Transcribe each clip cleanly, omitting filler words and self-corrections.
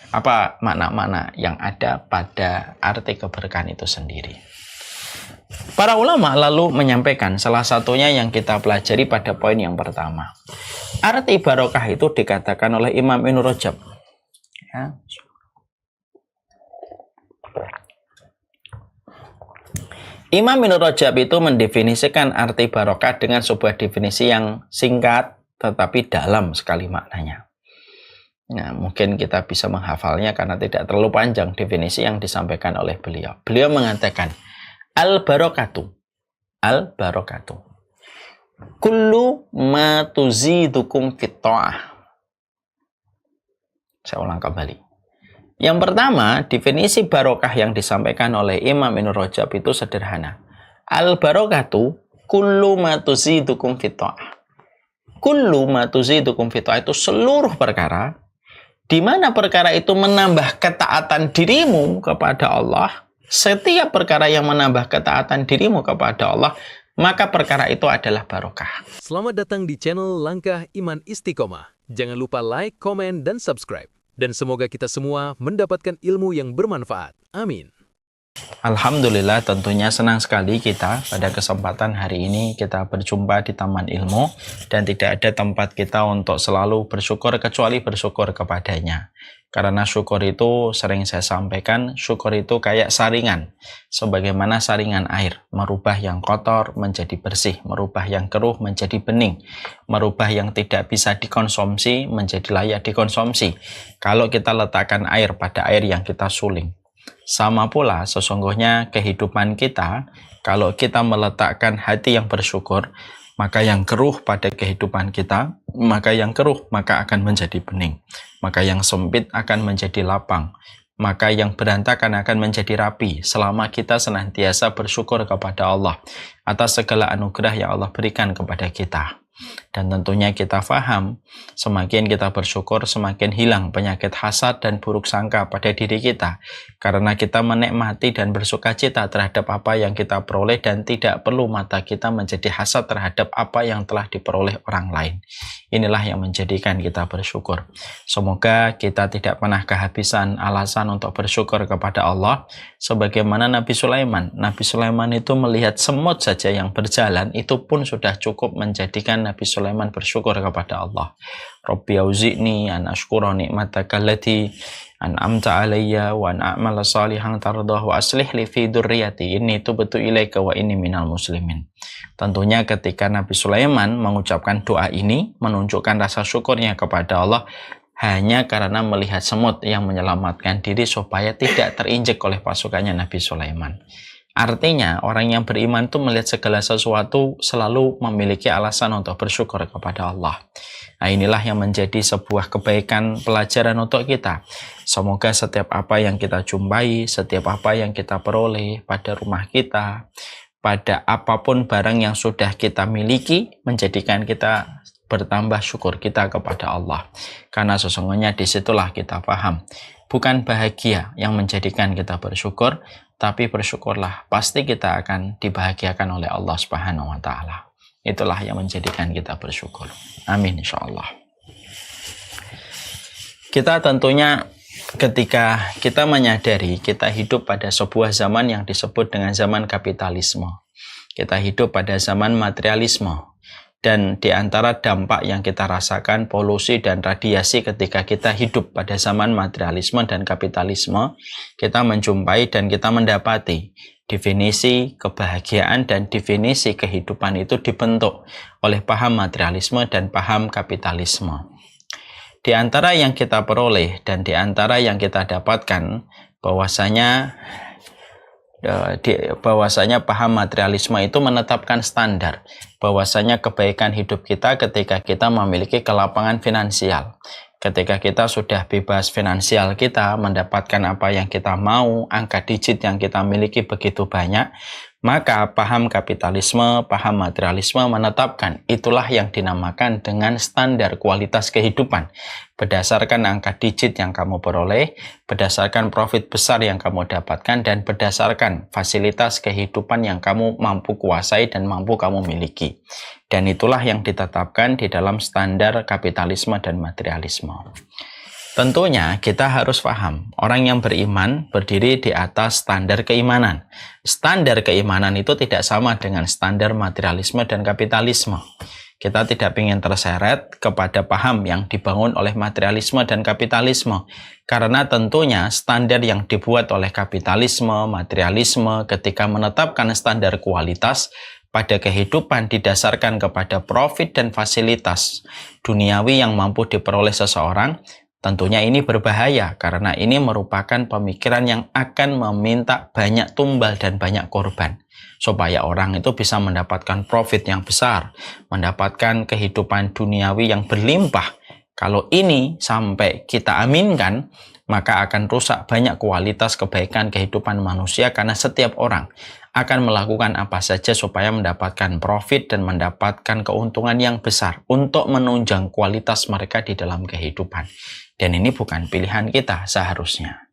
Apa makna-makna yang ada pada arti keberkahan itu sendiri. Para ulama lalu menyampaikan salah satunya yang kita pelajari pada poin yang pertama. Arti barokah itu dikatakan oleh Imam Ibnu Rajab. Ya. Imam Ibnu Rajab itu mendefinisikan arti barokah dengan sebuah definisi yang singkat tetapi dalam sekali maknanya. Nah, mungkin kita bisa menghafalnya karena tidak terlalu panjang definisi yang disampaikan oleh beliau. Beliau mengatakan, al-barokatu, kullu ma tuzidukum fit ta'ah. Saya ulang kembali. Yang pertama, definisi barokah yang disampaikan oleh Imam Ibnu Rajab itu sederhana. Al-barokatu kullu ma tuzidukum fit ta'ah. Kullu ma tuzidukum fit ta'ah itu seluruh perkara di mana perkara itu menambah ketaatan dirimu kepada Allah. Setiap perkara yang menambah ketaatan dirimu kepada Allah, maka perkara itu adalah barokah. Selamat datang di channel Langkah Iman Istiqomah. Jangan lupa like, komen, dan subscribe. Dan semoga kita semua mendapatkan ilmu yang bermanfaat. Amin. Alhamdulillah, tentunya senang sekali kita pada kesempatan hari ini kita berjumpa di Taman Ilmu dan tidak ada tempat kita untuk selalu bersyukur kecuali bersyukur kepadanya. Karena syukur itu sering saya sampaikan, syukur itu kayak saringan. Sebagaimana saringan air, merubah yang kotor menjadi bersih, merubah yang keruh menjadi bening, merubah yang tidak bisa dikonsumsi menjadi layak dikonsumsi. Kalau kita letakkan air pada air yang kita suling. Sama pula sesungguhnya kehidupan kita, kalau kita meletakkan hati yang bersyukur, maka yang keruh pada kehidupan kita, maka yang keruh maka akan menjadi bening. Maka yang sempit akan menjadi lapang. Maka yang berantakan akan menjadi rapi selama kita senantiasa bersyukur kepada Allah atas segala anugerah yang Allah berikan kepada kita. Dan tentunya kita faham, semakin kita bersyukur, semakin hilang penyakit hasad dan buruk sangka pada diri kita. Karena kita menikmati dan bersukacita terhadap apa yang kita peroleh dan tidak perlu mata kita menjadi hasad terhadap apa yang telah diperoleh orang lain. Inilah yang menjadikan kita bersyukur. Semoga kita tidak pernah kehabisan alasan untuk bersyukur kepada Allah. Sebagaimana Nabi Sulaiman. Nabi Sulaiman itu melihat semut saja yang berjalan, itu pun sudah cukup menjadikan Nabi Sulaiman bersyukur kepada Allah. Rabbi auzi'ni an ashkura ni'mataka allati an'amta alayya wa an a'mala salihan tardah wa aslih li fi dzurriyyati inni tubtu ilaika wa inni minal muslimin. Tentunya ketika Nabi Sulaiman mengucapkan doa ini menunjukkan rasa syukurnya kepada Allah hanya karena melihat semut yang menyelamatkan diri supaya tidak terinjek oleh pasukannya Nabi Sulaiman. Artinya, orang yang beriman itu melihat segala sesuatu selalu memiliki alasan untuk bersyukur kepada Allah. Nah, inilah yang menjadi sebuah kebaikan pelajaran untuk kita. Semoga setiap apa yang kita jumpai, setiap apa yang kita peroleh pada rumah kita, pada apapun barang yang sudah kita miliki, menjadikan kita bertambah syukur kita kepada Allah. Karena sesungguhnya disitulah kita paham. Bukan bahagia yang menjadikan kita bersyukur, tapi bersyukurlah, pasti kita akan dibahagiakan oleh Allah Subhanahu wa Ta'ala. Itulah yang menjadikan kita bersyukur. Amin, insyaallah. Kita tentunya ketika kita menyadari kita hidup pada sebuah zaman yang disebut dengan zaman kapitalisme. Kita hidup pada zaman materialisme. Dan di antara dampak yang kita rasakan, polusi dan radiasi ketika kita hidup pada zaman materialisme dan kapitalisme, kita menjumpai dan kita mendapati definisi kebahagiaan dan definisi kehidupan itu dibentuk oleh paham materialisme dan paham kapitalisme. Di antara yang kita peroleh dan di antara yang kita dapatkan, bahwasanya paham materialisme itu menetapkan standar bahwasanya kebaikan hidup kita ketika kita memiliki kelapangan finansial. Ketika kita sudah bebas finansial kita, mendapatkan apa yang kita mau, angka digit yang kita miliki begitu banyak, maka paham kapitalisme, paham materialisme menetapkan itulah yang dinamakan dengan standar kualitas kehidupan. Berdasarkan angka digit yang kamu peroleh, berdasarkan profit besar yang kamu dapatkan, dan berdasarkan fasilitas kehidupan yang kamu mampu kuasai dan mampu kamu miliki. Dan itulah yang ditetapkan di dalam standar kapitalisme dan materialisme. Tentunya kita harus paham, orang yang beriman berdiri di atas standar keimanan. Standar keimanan itu tidak sama dengan standar materialisme dan kapitalisme. Kita tidak ingin terseret kepada paham yang dibangun oleh materialisme dan kapitalisme. Karena tentunya standar yang dibuat oleh kapitalisme, materialisme ketika menetapkan standar kualitas pada kehidupan didasarkan kepada profit dan fasilitas duniawi yang mampu diperoleh seseorang, tentunya ini berbahaya karena ini merupakan pemikiran yang akan meminta banyak tumbal dan banyak korban supaya orang itu bisa mendapatkan profit yang besar, mendapatkan kehidupan duniawi yang berlimpah. Kalau ini sampai kita aminkan, maka akan rusak banyak kualitas kebaikan kehidupan manusia karena setiap orang akan melakukan apa saja supaya mendapatkan profit dan mendapatkan keuntungan yang besar untuk menunjang kualitas mereka di dalam kehidupan. Dan ini bukan pilihan kita seharusnya.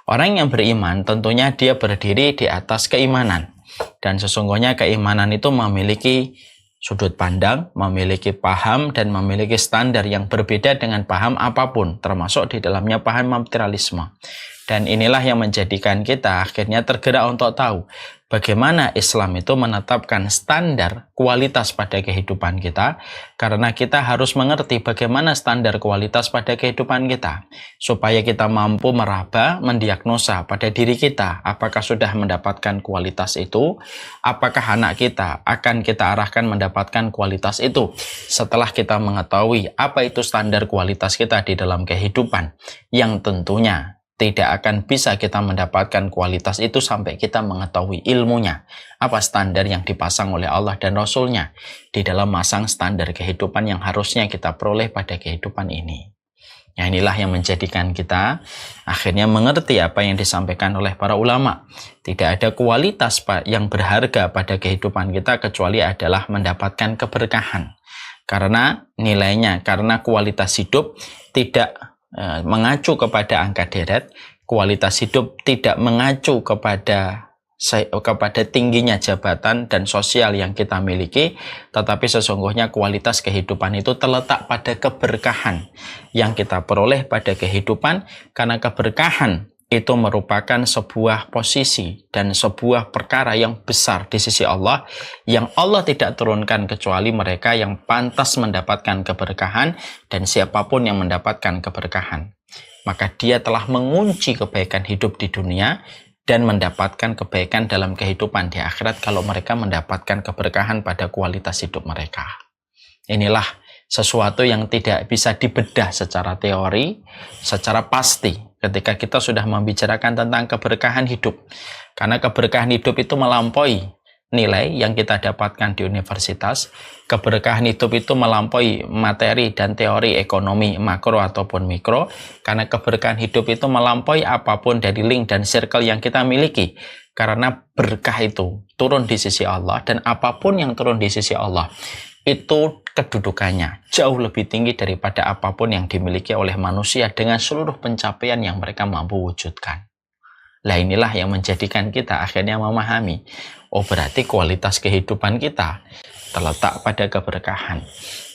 Orang yang beriman tentunya dia berdiri di atas keimanan. Dan sesungguhnya keimanan itu memiliki sudut pandang, memiliki paham, dan memiliki standar yang berbeda dengan paham apapun, termasuk di dalamnya paham materialisme. Dan inilah yang menjadikan kita akhirnya tergerak untuk tahu bagaimana Islam itu menetapkan standar kualitas pada kehidupan kita, karena kita harus mengerti bagaimana standar kualitas pada kehidupan kita, supaya kita mampu meraba, mendiagnosa pada diri kita, apakah sudah mendapatkan kualitas itu, apakah anak kita akan kita arahkan mendapatkan kualitas itu, setelah kita mengetahui apa itu standar kualitas kita di dalam kehidupan, yang tentunya tidak akan bisa kita mendapatkan kualitas itu sampai kita mengetahui ilmunya. Apa standar yang dipasang oleh Allah dan Rasul-Nya di dalam masang standar kehidupan yang harusnya kita peroleh pada kehidupan ini. Ya, inilah yang menjadikan kita akhirnya mengerti apa yang disampaikan oleh para ulama. Tidak ada kualitas yang berharga pada kehidupan kita kecuali adalah mendapatkan keberkahan. Karena nilainya, karena kualitas hidup tidak mengacu kepada angka deret, kualitas hidup tidak mengacu kepada tingginya jabatan dan sosial yang kita miliki, tetapi sesungguhnya kualitas kehidupan itu terletak pada keberkahan yang kita peroleh pada kehidupan, karena keberkahan itu merupakan sebuah posisi dan sebuah perkara yang besar di sisi Allah, yang Allah tidak turunkan kecuali mereka yang pantas mendapatkan keberkahan, dan siapapun yang mendapatkan keberkahan, maka dia telah mengunci kebaikan hidup di dunia dan mendapatkan kebaikan dalam kehidupan di akhirat kalau mereka mendapatkan keberkahan pada kualitas hidup mereka. Inilah sesuatu yang tidak bisa dibedah secara teori, secara pasti ketika kita sudah membicarakan tentang keberkahan hidup. Karena keberkahan hidup itu melampaui nilai yang kita dapatkan di universitas. Keberkahan hidup itu melampaui materi dan teori ekonomi makro ataupun mikro. Karena keberkahan hidup itu melampaui apapun dari link dan circle yang kita miliki. Karena berkah itu turun di sisi Allah, dan apapun yang turun di sisi Allah itu kedudukannya jauh lebih tinggi daripada apapun yang dimiliki oleh manusia dengan seluruh pencapaian yang mereka mampu wujudkan. Nah, inilah yang menjadikan kita akhirnya memahami, oh berarti kualitas kehidupan kita terletak pada keberkahan.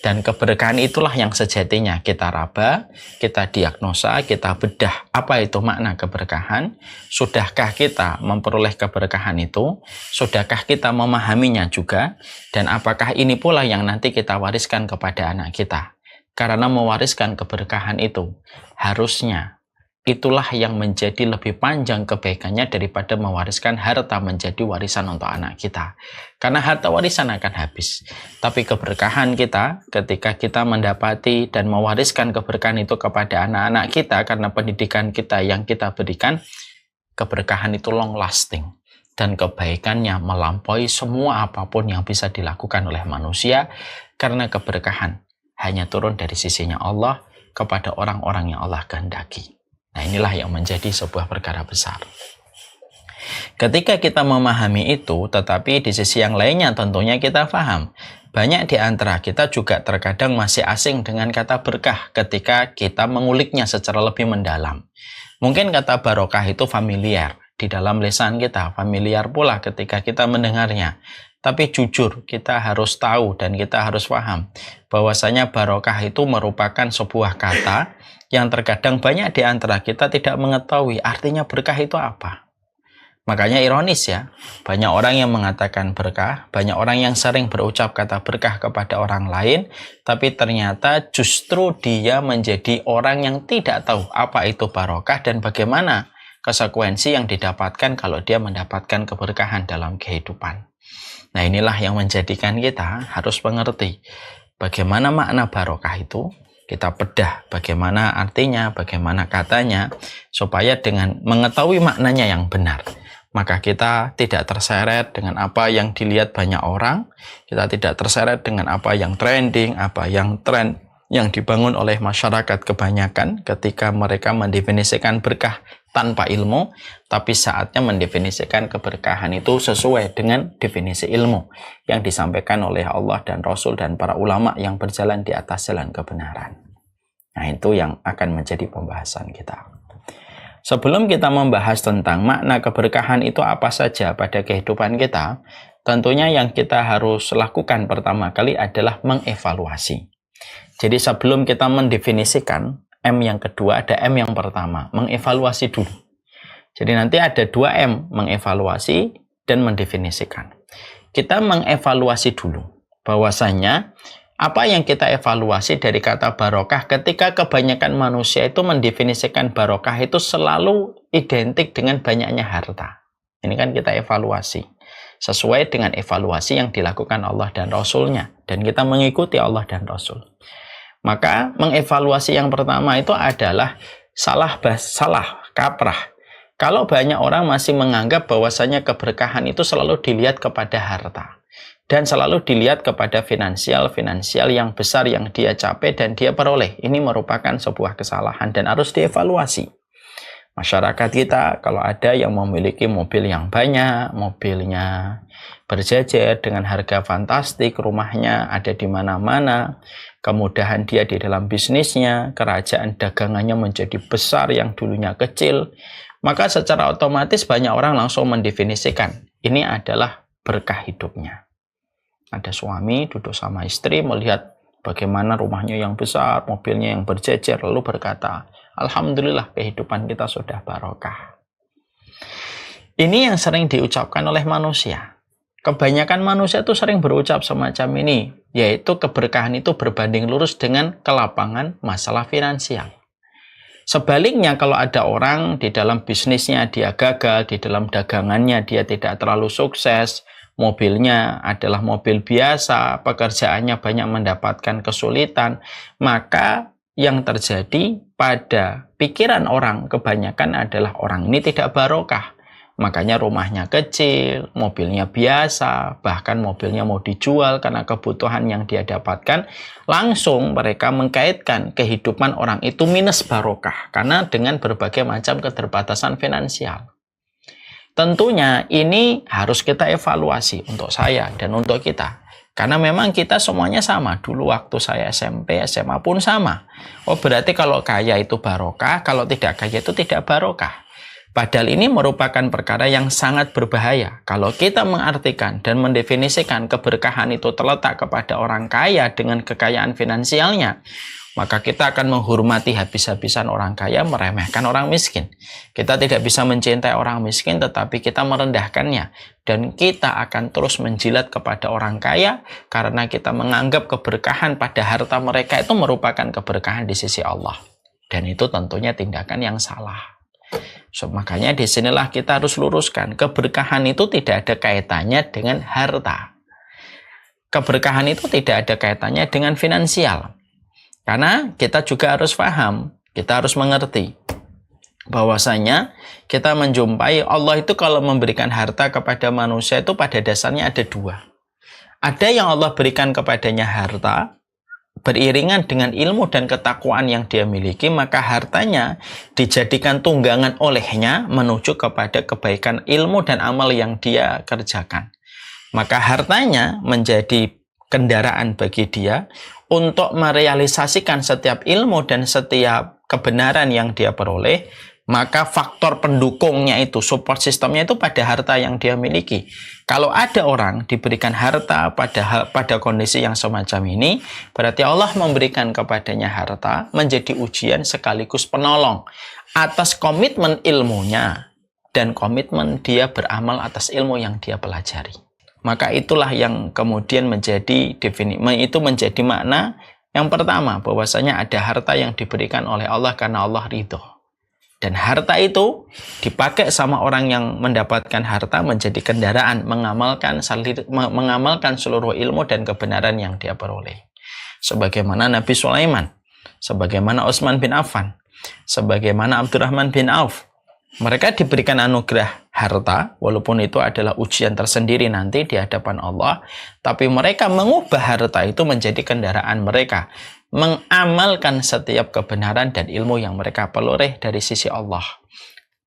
Dan keberkahan itulah yang sejatinya kita raba, kita diagnosa, kita bedah apa itu makna keberkahan. Sudahkah kita memperoleh keberkahan itu? Sudahkah kita memahaminya juga? Dan apakah ini pula yang nanti kita wariskan kepada anak kita? Karena mewariskan keberkahan itu harusnya itulah yang menjadi lebih panjang kebaikannya daripada mewariskan harta menjadi warisan untuk anak kita. Karena harta warisan akan habis. Tapi keberkahan kita ketika kita mendapati dan mewariskan keberkahan itu kepada anak-anak kita karena pendidikan kita yang kita berikan, keberkahan itu long lasting. Dan kebaikannya melampaui semua apapun yang bisa dilakukan oleh manusia, karena keberkahan hanya turun dari sisinya Allah kepada orang-orang yang Allah kehendaki. Nah, inilah yang menjadi sebuah perkara besar. Ketika kita memahami itu, tetapi di sisi yang lainnya tentunya kita paham, banyak di antara kita juga terkadang masih asing dengan kata berkah ketika kita menguliknya secara lebih mendalam. Mungkin kata barokah itu familiar di dalam lisan kita, familiar pula ketika kita mendengarnya. Tapi jujur, kita harus tahu dan kita harus paham bahwasanya barokah itu merupakan sebuah kata yang terkadang banyak di antara kita tidak mengetahui artinya berkah itu apa. Makanya ironis ya, banyak orang yang mengatakan berkah, banyak orang yang sering berucap kata berkah kepada orang lain, tapi ternyata justru dia menjadi orang yang tidak tahu apa itu barokah dan bagaimana konsekuensi yang didapatkan kalau dia mendapatkan keberkahan dalam kehidupan. Nah, inilah yang menjadikan kita harus mengerti bagaimana makna barokah itu. Kita bedah bagaimana artinya, bagaimana katanya, supaya dengan mengetahui maknanya yang benar, maka kita tidak terseret dengan apa yang dilihat banyak orang, kita tidak terseret dengan apa yang trending, apa yang tren yang dibangun oleh masyarakat kebanyakan ketika mereka mendefinisikan berkah tanpa ilmu, tapi saatnya mendefinisikan keberkahan itu sesuai dengan definisi ilmu yang disampaikan oleh Allah dan Rasul dan para ulama yang berjalan di atas jalan kebenaran. Nah, itu yang akan menjadi pembahasan kita. Sebelum kita membahas tentang makna keberkahan itu apa saja pada kehidupan kita, tentunya yang kita harus lakukan pertama kali adalah mengevaluasi. Jadi sebelum kita mendefinisikan M yang kedua, ada M yang pertama, mengevaluasi dulu. Jadi nanti ada 2M, mengevaluasi dan mendefinisikan. Kita mengevaluasi dulu bahwasanya apa yang kita evaluasi dari kata barokah, ketika kebanyakan manusia itu mendefinisikan barokah itu selalu identik dengan banyaknya harta. Ini kan kita evaluasi sesuai dengan evaluasi yang dilakukan Allah dan Rasul-Nya, dan kita mengikuti Allah dan Rasul. Maka mengevaluasi yang pertama itu adalah salah kaprah. Kalau banyak orang masih menganggap bahwasanya keberkahan itu selalu dilihat kepada harta dan selalu dilihat kepada finansial yang besar yang dia capai dan dia peroleh. Ini merupakan sebuah kesalahan dan harus dievaluasi. Masyarakat kita kalau ada yang memiliki mobil yang banyak, mobilnya berjejer dengan harga fantastik, rumahnya ada di mana-mana, kemudahan dia di dalam bisnisnya, kerajaan dagangannya menjadi besar yang dulunya kecil, maka secara otomatis banyak orang langsung mendefinisikan ini adalah berkah hidupnya. Ada suami duduk sama istri melihat bagaimana rumahnya yang besar, mobilnya yang berjejer, lalu berkata, alhamdulillah kehidupan kita sudah barokah. Ini yang sering diucapkan oleh manusia. Kebanyakan manusia itu sering berucap semacam ini, yaitu keberkahan itu berbanding lurus dengan kelapangan masalah finansial. Sebaliknya kalau ada orang di dalam bisnisnya dia gagal, di dalam dagangannya dia tidak terlalu sukses, mobilnya adalah mobil biasa, pekerjaannya banyak mendapatkan kesulitan, maka yang terjadi pada pikiran orang kebanyakan adalah orang ini tidak barokah. Makanya rumahnya kecil, mobilnya biasa, bahkan mobilnya mau dijual karena kebutuhan yang dia dapatkan. Langsung mereka mengkaitkan kehidupan orang itu minus barokah karena dengan berbagai macam keterbatasan finansial. Tentunya ini harus kita evaluasi untuk saya dan untuk kita. Karena memang kita semuanya sama. Dulu waktu saya SMP, SMA pun sama. Oh, berarti kalau kaya itu barokah, kalau tidak kaya itu tidak barokah. Padahal ini merupakan perkara yang sangat berbahaya. Kalau kita mengartikan dan mendefinisikan keberkahan itu terletak kepada orang kaya dengan kekayaan finansialnya, maka kita akan menghormati habis-habisan orang kaya, meremehkan orang miskin. Kita tidak bisa mencintai orang miskin, tetapi kita merendahkannya. Dan kita akan terus menjilat kepada orang kaya, karena kita menganggap keberkahan pada harta mereka itu merupakan keberkahan di sisi Allah. Dan itu tentunya tindakan yang salah. Makanya disinilah kita harus luruskan, keberkahan itu tidak ada kaitannya dengan harta. Keberkahan itu tidak ada kaitannya dengan finansial. Karena kita juga harus paham, kita harus mengerti bahwasanya kita menjumpai Allah itu kalau memberikan harta kepada manusia itu pada dasarnya ada dua. Ada yang Allah berikan kepadanya harta, beriringan dengan ilmu dan ketakwaan yang dia miliki, maka hartanya dijadikan tunggangan olehnya menuju kepada kebaikan ilmu dan amal yang dia kerjakan. Maka hartanya menjadi kendaraan bagi dia untuk merealisasikan setiap ilmu dan setiap kebenaran yang dia peroleh, Maka faktor pendukungnya itu, support sistemnya itu pada harta yang dia miliki. Kalau ada orang diberikan harta pada kondisi yang semacam ini, berarti Allah memberikan kepadanya harta menjadi ujian sekaligus penolong atas komitmen ilmunya dan komitmen dia beramal atas ilmu yang dia pelajari. Maka itulah yang kemudian menjadi menjadi makna yang pertama, bahwasanya ada harta yang diberikan oleh Allah karena Allah ridho. Dan harta itu dipakai sama orang yang mendapatkan harta menjadi kendaraan, mengamalkan seluruh ilmu dan kebenaran yang dia peroleh. Sebagaimana Nabi Sulaiman, sebagaimana Utsman bin Affan, sebagaimana Abdurrahman bin Auf. Mereka diberikan anugerah harta, walaupun itu adalah ujian tersendiri nanti di hadapan Allah, tapi mereka mengubah harta itu menjadi kendaraan mereka, mengamalkan setiap kebenaran dan ilmu yang mereka peroleh dari sisi Allah.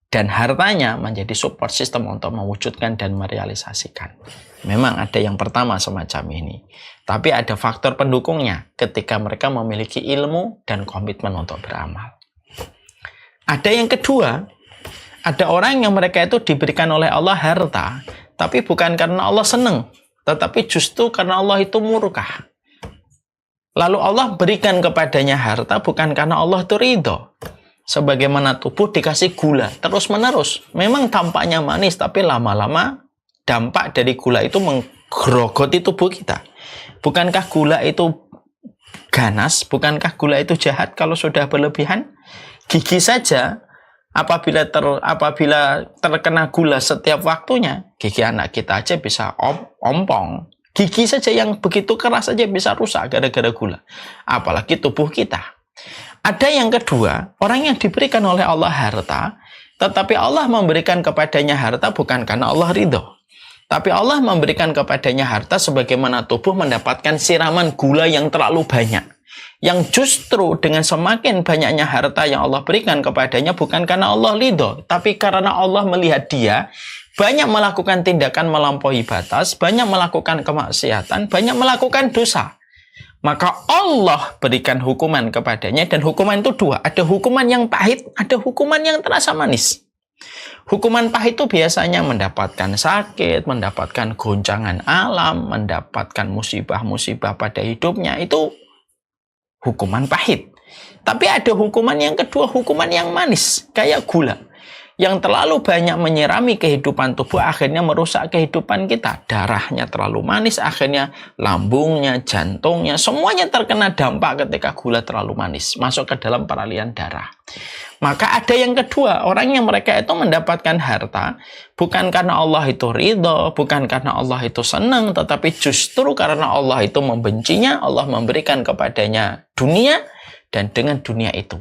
Dan hartanya menjadi support system untuk mewujudkan dan merealisasikan. Memang ada yang pertama semacam ini, tapi ada faktor pendukungnya ketika mereka memiliki ilmu dan komitmen untuk beramal. Ada yang kedua, ada orang yang mereka itu diberikan oleh Allah harta, tapi bukan karena Allah senang, tetapi justru karena Allah itu murka. Lalu Allah berikan kepadanya harta bukan karena Allah itu ridho. Sebagaimana tubuh dikasih gula terus-menerus. Memang tampaknya manis, tapi lama-lama dampak dari gula itu menggerogoti tubuh kita. Bukankah gula itu ganas? Bukankah gula itu jahat kalau sudah berlebihan? Gigi saja apabila terkena gula setiap waktunya, gigi anak kita aja bisa ompong. Gigi saja yang begitu keras saja bisa rusak gara-gara gula. Apalagi tubuh kita. Ada yang kedua, orang yang diberikan oleh Allah harta, tetapi Allah memberikan kepadanya harta bukan karena Allah ridho. Tapi Allah memberikan kepadanya harta sebagaimana tubuh mendapatkan siraman gula yang terlalu banyak. Yang justru dengan semakin banyaknya harta yang Allah berikan kepadanya bukan karena Allah ridho, tapi karena Allah melihat dia banyak melakukan tindakan melampaui batas, banyak melakukan kemaksiatan, banyak melakukan dosa. Maka Allah berikan hukuman kepadanya, dan hukuman itu dua. Ada hukuman yang pahit, ada hukuman yang terasa manis. Hukuman pahit itu biasanya mendapatkan sakit, mendapatkan goncangan alam, mendapatkan musibah-musibah pada hidupnya. Itu hukuman pahit. Tapi ada hukuman yang kedua, hukuman yang manis, kayak gula. Yang terlalu banyak menyirami kehidupan tubuh akhirnya merusak kehidupan kita. Darahnya terlalu manis, akhirnya lambungnya, jantungnya, semuanya terkena dampak ketika gula terlalu manis. Masuk ke dalam peralihan darah. Maka ada yang kedua, orang yang mereka itu mendapatkan harta bukan karena Allah itu ridho, bukan karena Allah itu senang, tetapi justru karena Allah itu membencinya. Allah memberikan kepadanya dunia, dan dengan dunia itu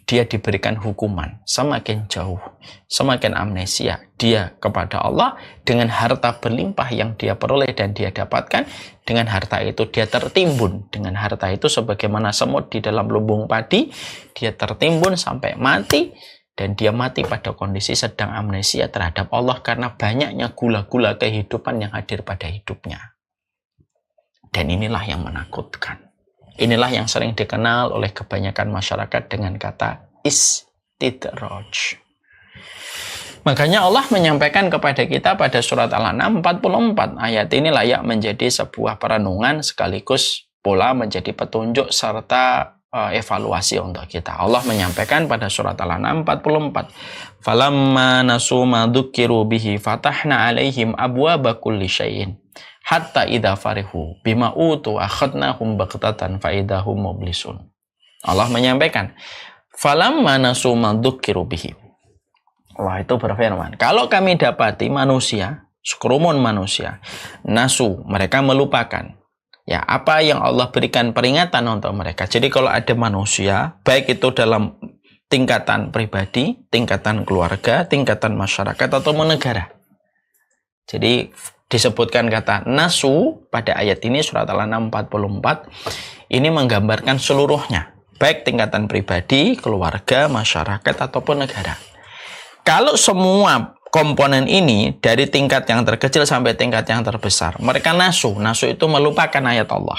dia diberikan hukuman semakin jauh, semakin amnesia dia kepada Allah. Dengan harta berlimpah yang dia peroleh dan dia dapatkan, dengan harta itu dia tertimbun. Dengan harta itu sebagaimana semut di dalam lumbung padi, dia tertimbun sampai mati, dan dia mati pada kondisi sedang amnesia terhadap Allah karena banyaknya gula-gula kehidupan yang hadir pada hidupnya. Dan inilah yang menakutkan. Inilah yang sering dikenal oleh kebanyakan masyarakat dengan kata istidraj. Makanya Allah menyampaikan kepada kita pada surat Al-An'am 44. Ayat ini layak menjadi sebuah perenungan sekaligus pula menjadi petunjuk serta evaluasi untuk kita. Allah menyampaikan pada surat Al-An'am 44. Falamma nasu ma dzukiru bihi fatahna alaihim abwaaba kulli syai'in hatta idza farihu bima utu akhadnahum baghtatan fa idahum mublisun. Allah menyampaikan, falamma nasu ma dzukiru bihi. Allah itu berfirman, kalau kami dapati manusia, sekerumun manusia, nasu, mereka melupakan ya apa yang Allah berikan peringatan untuk mereka. Jadi kalau ada manusia, baik itu dalam tingkatan pribadi, tingkatan keluarga, tingkatan masyarakat atau negara. Jadi disebutkan kata nasu pada ayat ini surat Al-An'am 44 ini menggambarkan seluruhnya, baik tingkatan pribadi, keluarga, masyarakat ataupun negara. Kalau semua komponen ini dari tingkat yang terkecil sampai tingkat yang terbesar. Mereka nasuh itu melupakan ayat Allah.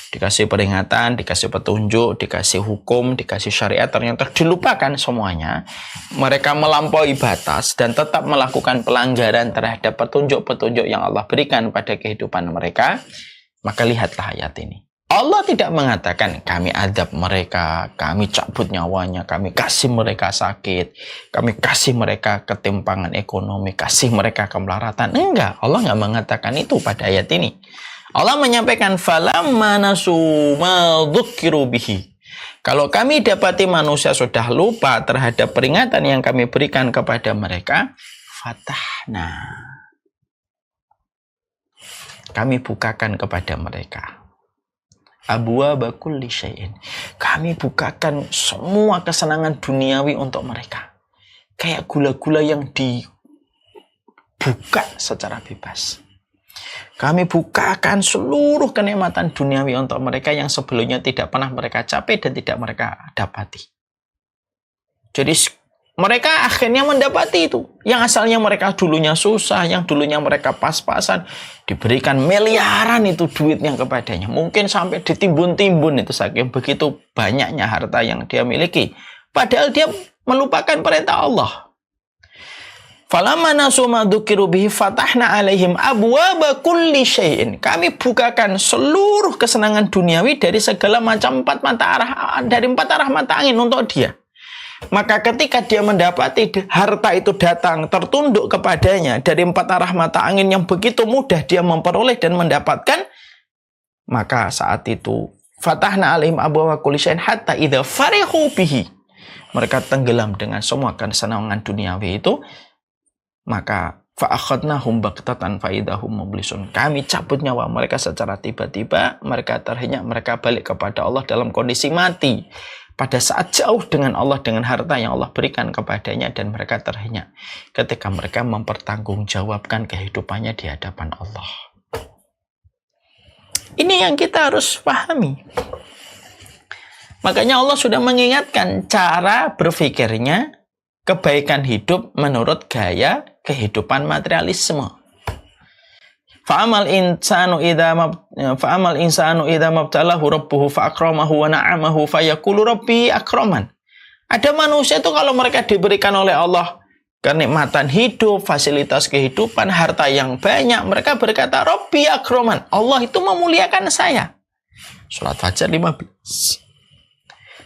Dikasih peringatan, dikasih petunjuk, dikasih hukum, dikasih syariat, ternyata dilupakan semuanya. Mereka melampaui batas dan tetap melakukan pelanggaran terhadap petunjuk-petunjuk yang Allah berikan pada kehidupan mereka. Maka lihatlah ayat ini. Allah tidak mengatakan kami adab mereka, kami cabut nyawanya, kami kasih mereka sakit, kami kasih mereka ketimpangan ekonomi, kasih mereka kemelaratan. Enggak, Allah nggak mengatakan itu pada ayat ini. Allah menyampaikan falamma nasu ma dzukiru bihi. Kalau kami dapati manusia sudah lupa terhadap peringatan yang kami berikan kepada mereka, fatahna. Kami bukakan kepada mereka. Abwaaba kulli syai'in. Kami bukakan semua kesenangan duniawi untuk mereka. Kayak gula-gula yang dibuka secara bebas. Kami bukakan seluruh kenikmatan duniawi untuk mereka yang sebelumnya tidak pernah mereka capai dan tidak mereka dapati. Jadi mereka akhirnya mendapati itu. Yang asalnya mereka dulunya susah, yang dulunya mereka pas-pasan, diberikan miliaran itu duitnya kepadanya. Mungkin sampai ditimbun-timbun itu saking begitu banyaknya harta yang dia miliki. Padahal dia melupakan perintah Allah. Falamma nasu ma dzukiru bihi fatahna alaihim abwaaba kulli syai'in. Kami bukakan seluruh kesenangan duniawi dari segala macam empat arah mata angin untuk dia. Maka ketika dia mendapati harta itu datang tertunduk kepadanya dari empat arah mata angin yang begitu mudah dia memperoleh dan mendapatkan, maka saat itu fatahna alaihim abwaaba kulli syai'in hatta idza farihu bihi. Mereka tenggelam dengan semua kesenangan duniawi itu. Maka fa'akhadnahum baghtatan faidahum mublisun. Kami cabut nyawa mereka secara tiba-tiba, mereka terhenyak, mereka balik kepada Allah dalam kondisi mati. Pada saat jauh dengan Allah, dengan harta yang Allah berikan kepadanya, dan mereka terhenyak ketika mereka mempertanggungjawabkan kehidupannya di hadapan Allah. Ini yang kita harus pahami. Makanya Allah sudah mengingatkan cara berpikirnya kebaikan hidup menurut gaya kehidupan materialisme. Fa'amal insanu idza mabtalahu rabbuhu fa'akramahu wa na'amahu fayaqulu rabbi akraman. Ada manusia itu kalau mereka diberikan oleh Allah kenikmatan hidup, fasilitas kehidupan, harta yang banyak, mereka berkata rabbi akraman. Allah itu memuliakan saya. Surat Fajar 15.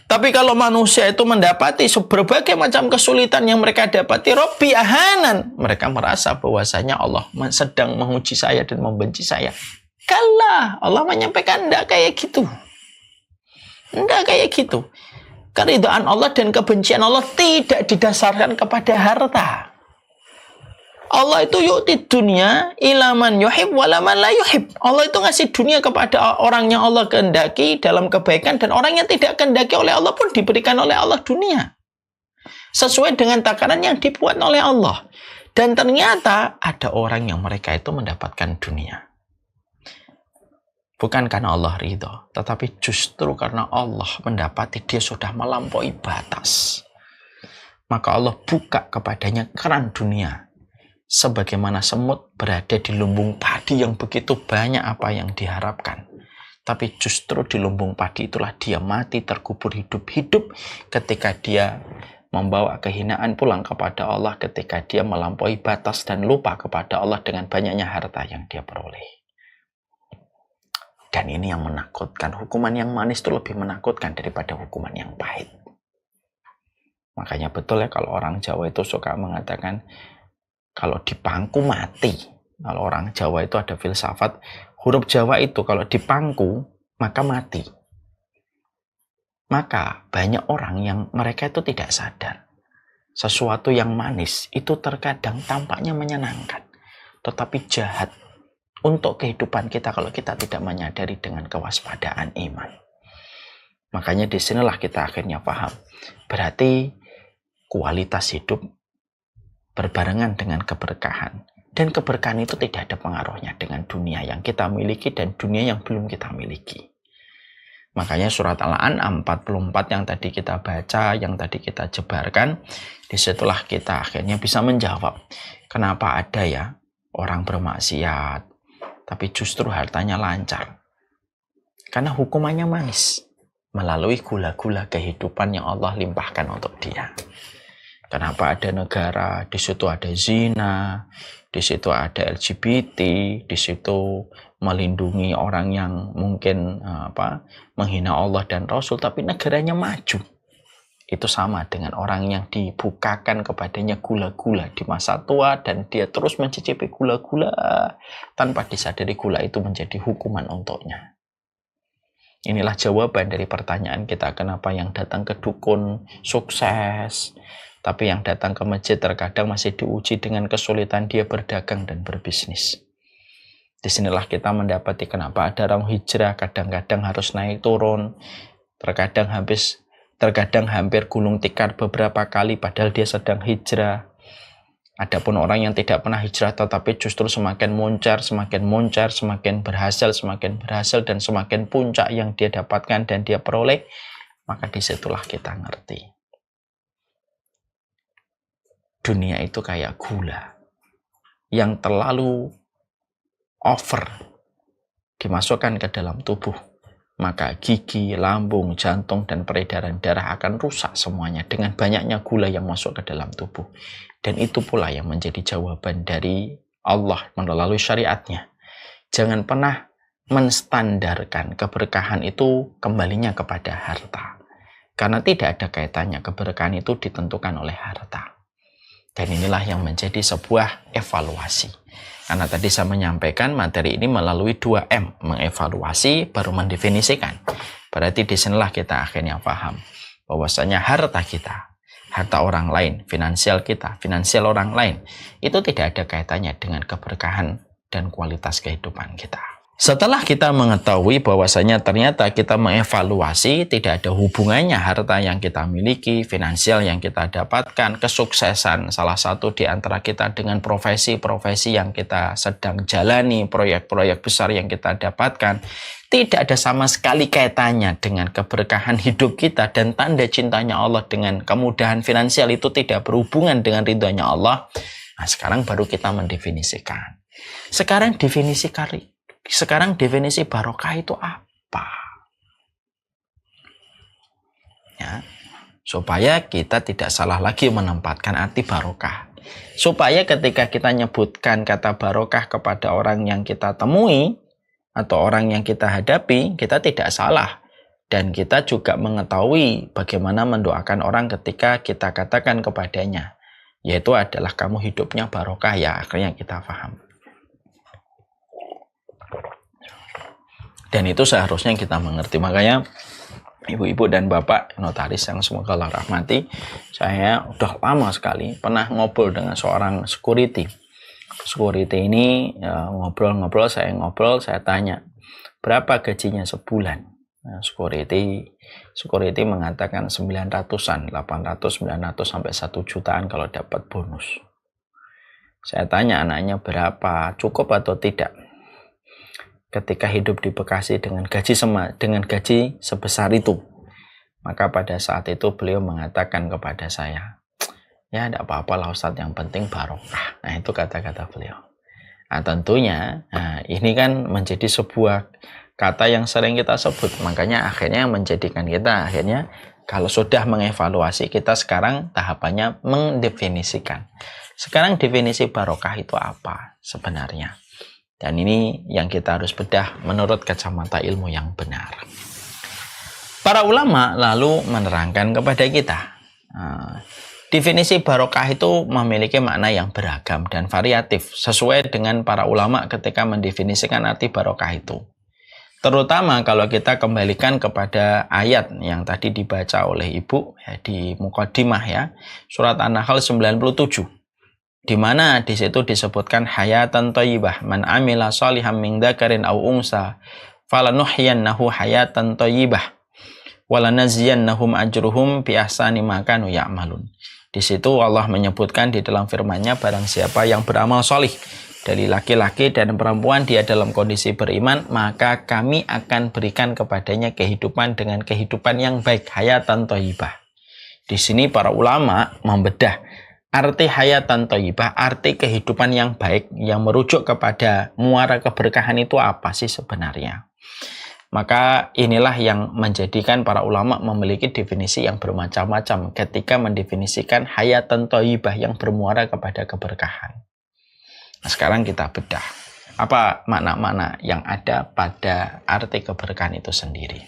Tapi kalau manusia itu mendapati berbagai macam kesulitan yang mereka dapati, Rabbi ahanan. Mereka merasa bahwasanya Allah sedang menguji saya dan membenci saya. Kala, Allah menyampaikan enggak kayak gitu. Enggak kayak gitu. Keridhaan Allah dan kebencian Allah tidak didasarkan kepada harta. Allah itu yu'ti dunya ilaman yuhib walaman la yuhib. Allah itu ngasih dunia kepada orang yang Allah kehendaki dalam kebaikan, dan orang yang tidak kehendaki oleh Allah pun diberikan oleh Allah dunia. Sesuai dengan takaran yang dibuat oleh Allah. Dan ternyata ada orang yang mereka itu mendapatkan dunia. Bukan karena Allah ridho, tetapi justru karena Allah mendapati dia sudah melampaui batas. Maka Allah buka kepadanya keran dunia. Sebagaimana semut berada di lumbung padi yang begitu banyak apa yang diharapkan. Tapi justru di lumbung padi itulah dia mati terkubur hidup-hidup ketika dia membawa kehinaan pulang kepada Allah, ketika dia melampaui batas dan lupa kepada Allah dengan banyaknya harta yang dia peroleh. Dan ini yang menakutkan. Hukuman yang manis itu lebih menakutkan daripada hukuman yang pahit. Makanya betul ya kalau orang Jawa itu suka mengatakan kalau dipangku mati. Kalau orang Jawa itu ada filsafat, huruf Jawa itu kalau dipangku maka mati. Maka banyak orang yang mereka itu tidak sadar. Sesuatu yang manis itu terkadang tampaknya menyenangkan, tetapi jahat untuk kehidupan kita kalau kita tidak menyadari dengan kewaspadaan iman. Makanya disinilah kita akhirnya paham. Berarti kualitas hidup berbarengan dengan keberkahan. Dan keberkahan itu tidak ada pengaruhnya dengan dunia yang kita miliki dan dunia yang belum kita miliki. Makanya surat Al-An'am 44 yang tadi kita baca, yang tadi kita jebarkan, disitulah kita akhirnya bisa menjawab kenapa ada ya orang bermaksiat tapi justru hartanya lancar. Karena hukumannya manis melalui gula-gula kehidupan yang Allah limpahkan untuk dia. Kenapa ada negara, di situ ada zina, di situ ada LGBT, di situ melindungi orang yang mungkin menghina Allah dan Rasul, tapi negaranya maju. Itu sama dengan orang yang dibukakan kepadanya gula-gula di masa tua dan dia terus mencicipi gula-gula tanpa disadari gula itu menjadi hukuman untuknya. Inilah jawaban dari pertanyaan kita, kenapa yang datang ke dukun sukses, tapi yang datang ke masjid terkadang masih diuji dengan kesulitan dia berdagang dan berbisnis. Disinilah kita mendapati kenapa ada orang hijrah kadang-kadang harus naik turun, terkadang hampir gulung tikar beberapa kali padahal dia sedang hijrah. Adapun orang yang tidak pernah hijrah tetapi justru semakin moncar, semakin berhasil, dan semakin puncak yang dia dapatkan dan dia peroleh, maka disitulah kita ngerti. Dunia itu kayak gula yang terlalu over dimasukkan ke dalam tubuh, maka gigi, lambung, jantung, dan peredaran darah akan rusak semuanya dengan banyaknya gula yang masuk ke dalam tubuh. Dan itu pula yang menjadi jawaban dari Allah melalui syariatnya. Jangan pernah menstandarkan keberkahan itu kembalinya kepada harta. Karena tidak ada kaitannya, keberkahan itu ditentukan oleh harta. Dan inilah yang menjadi sebuah evaluasi. Karena tadi saya menyampaikan materi ini melalui 2M, mengevaluasi baru mendefinisikan. Berarti disinilah kita akhirnya paham bahwasanya harta kita, harta orang lain, finansial kita, finansial orang lain, itu tidak ada kaitannya dengan keberkahan dan kualitas kehidupan kita. Setelah kita mengetahui bahwasanya ternyata kita mengevaluasi tidak ada hubungannya harta yang kita miliki, finansial yang kita dapatkan, kesuksesan salah satu di antara kita dengan profesi-profesi yang kita sedang jalani, proyek-proyek besar yang kita dapatkan, tidak ada sama sekali kaitannya dengan keberkahan hidup kita dan tanda cintanya Allah dengan kemudahan finansial itu tidak berhubungan dengan ridhonya Allah. Nah, sekarang baru kita mendefinisikan. Sekarang definisi barokah itu apa? Ya, supaya kita tidak salah lagi menempatkan arti barokah. Supaya ketika kita nyebutkan kata barokah kepada orang yang kita temui atau orang yang kita hadapi, kita tidak salah. Dan kita juga mengetahui bagaimana mendoakan orang ketika kita katakan kepadanya, yaitu adalah kamu hidupnya barokah ya, akhirnya kita paham. Dan itu seharusnya kita mengerti. Makanya ibu-ibu dan bapak notaris yang semoga Allah rahmati, saya udah lama sekali pernah ngobrol dengan seorang security. Security ini ngobrol, saya tanya, berapa gajinya sebulan? Nah, security mengatakan 900-an, 800, 900 sampai 1 jutaan kalau dapat bonus. Saya tanya anaknya berapa, cukup atau tidak? Ketika hidup di Bekasi dengan gaji sebesar itu, maka pada saat itu beliau mengatakan kepada saya, ya tidak apa-apa lah Ustadz, yang penting barokah. Nah itu kata-kata beliau. Nah tentunya ini kan menjadi sebuah kata yang sering kita sebut, makanya akhirnya menjadikan kita akhirnya kalau sudah mengevaluasi, kita sekarang tahapannya mendefinisikan. Sekarang definisi barokah itu apa sebenarnya? Dan ini yang kita harus bedah menurut kacamata ilmu yang benar. Para ulama lalu menerangkan kepada kita, definisi barokah itu memiliki makna yang beragam dan variatif sesuai dengan para ulama ketika mendefinisikan arti barokah itu. Terutama kalau kita kembalikan kepada ayat yang tadi dibaca oleh Ibu ya, di Muqaddimah ya, surat An-Nahl 97. Di mana di situ disebutkan hayatan thayyibah, man amila shalihan min dzakarin aw unsa falanuhyiyannahu hayatan thayyibah walanaziyannahum ajruhum bi ahsani ma kanu ya'malun. Di situ Allah menyebutkan di dalam firman-Nya, barang siapa yang beramal sholih dari laki-laki dan perempuan dia dalam kondisi beriman, maka kami akan berikan kepadanya kehidupan dengan kehidupan yang baik, hayatan thayyibah. Di sini para ulama membedah arti hayatan thayyibah, arti kehidupan yang baik yang merujuk kepada muara keberkahan itu apa sih sebenarnya? Maka inilah yang menjadikan para ulama memiliki definisi yang bermacam-macam ketika mendefinisikan hayatan thayyibah yang bermuara kepada keberkahan. Nah, sekarang kita bedah apa makna-makna yang ada pada arti keberkahan itu sendiri.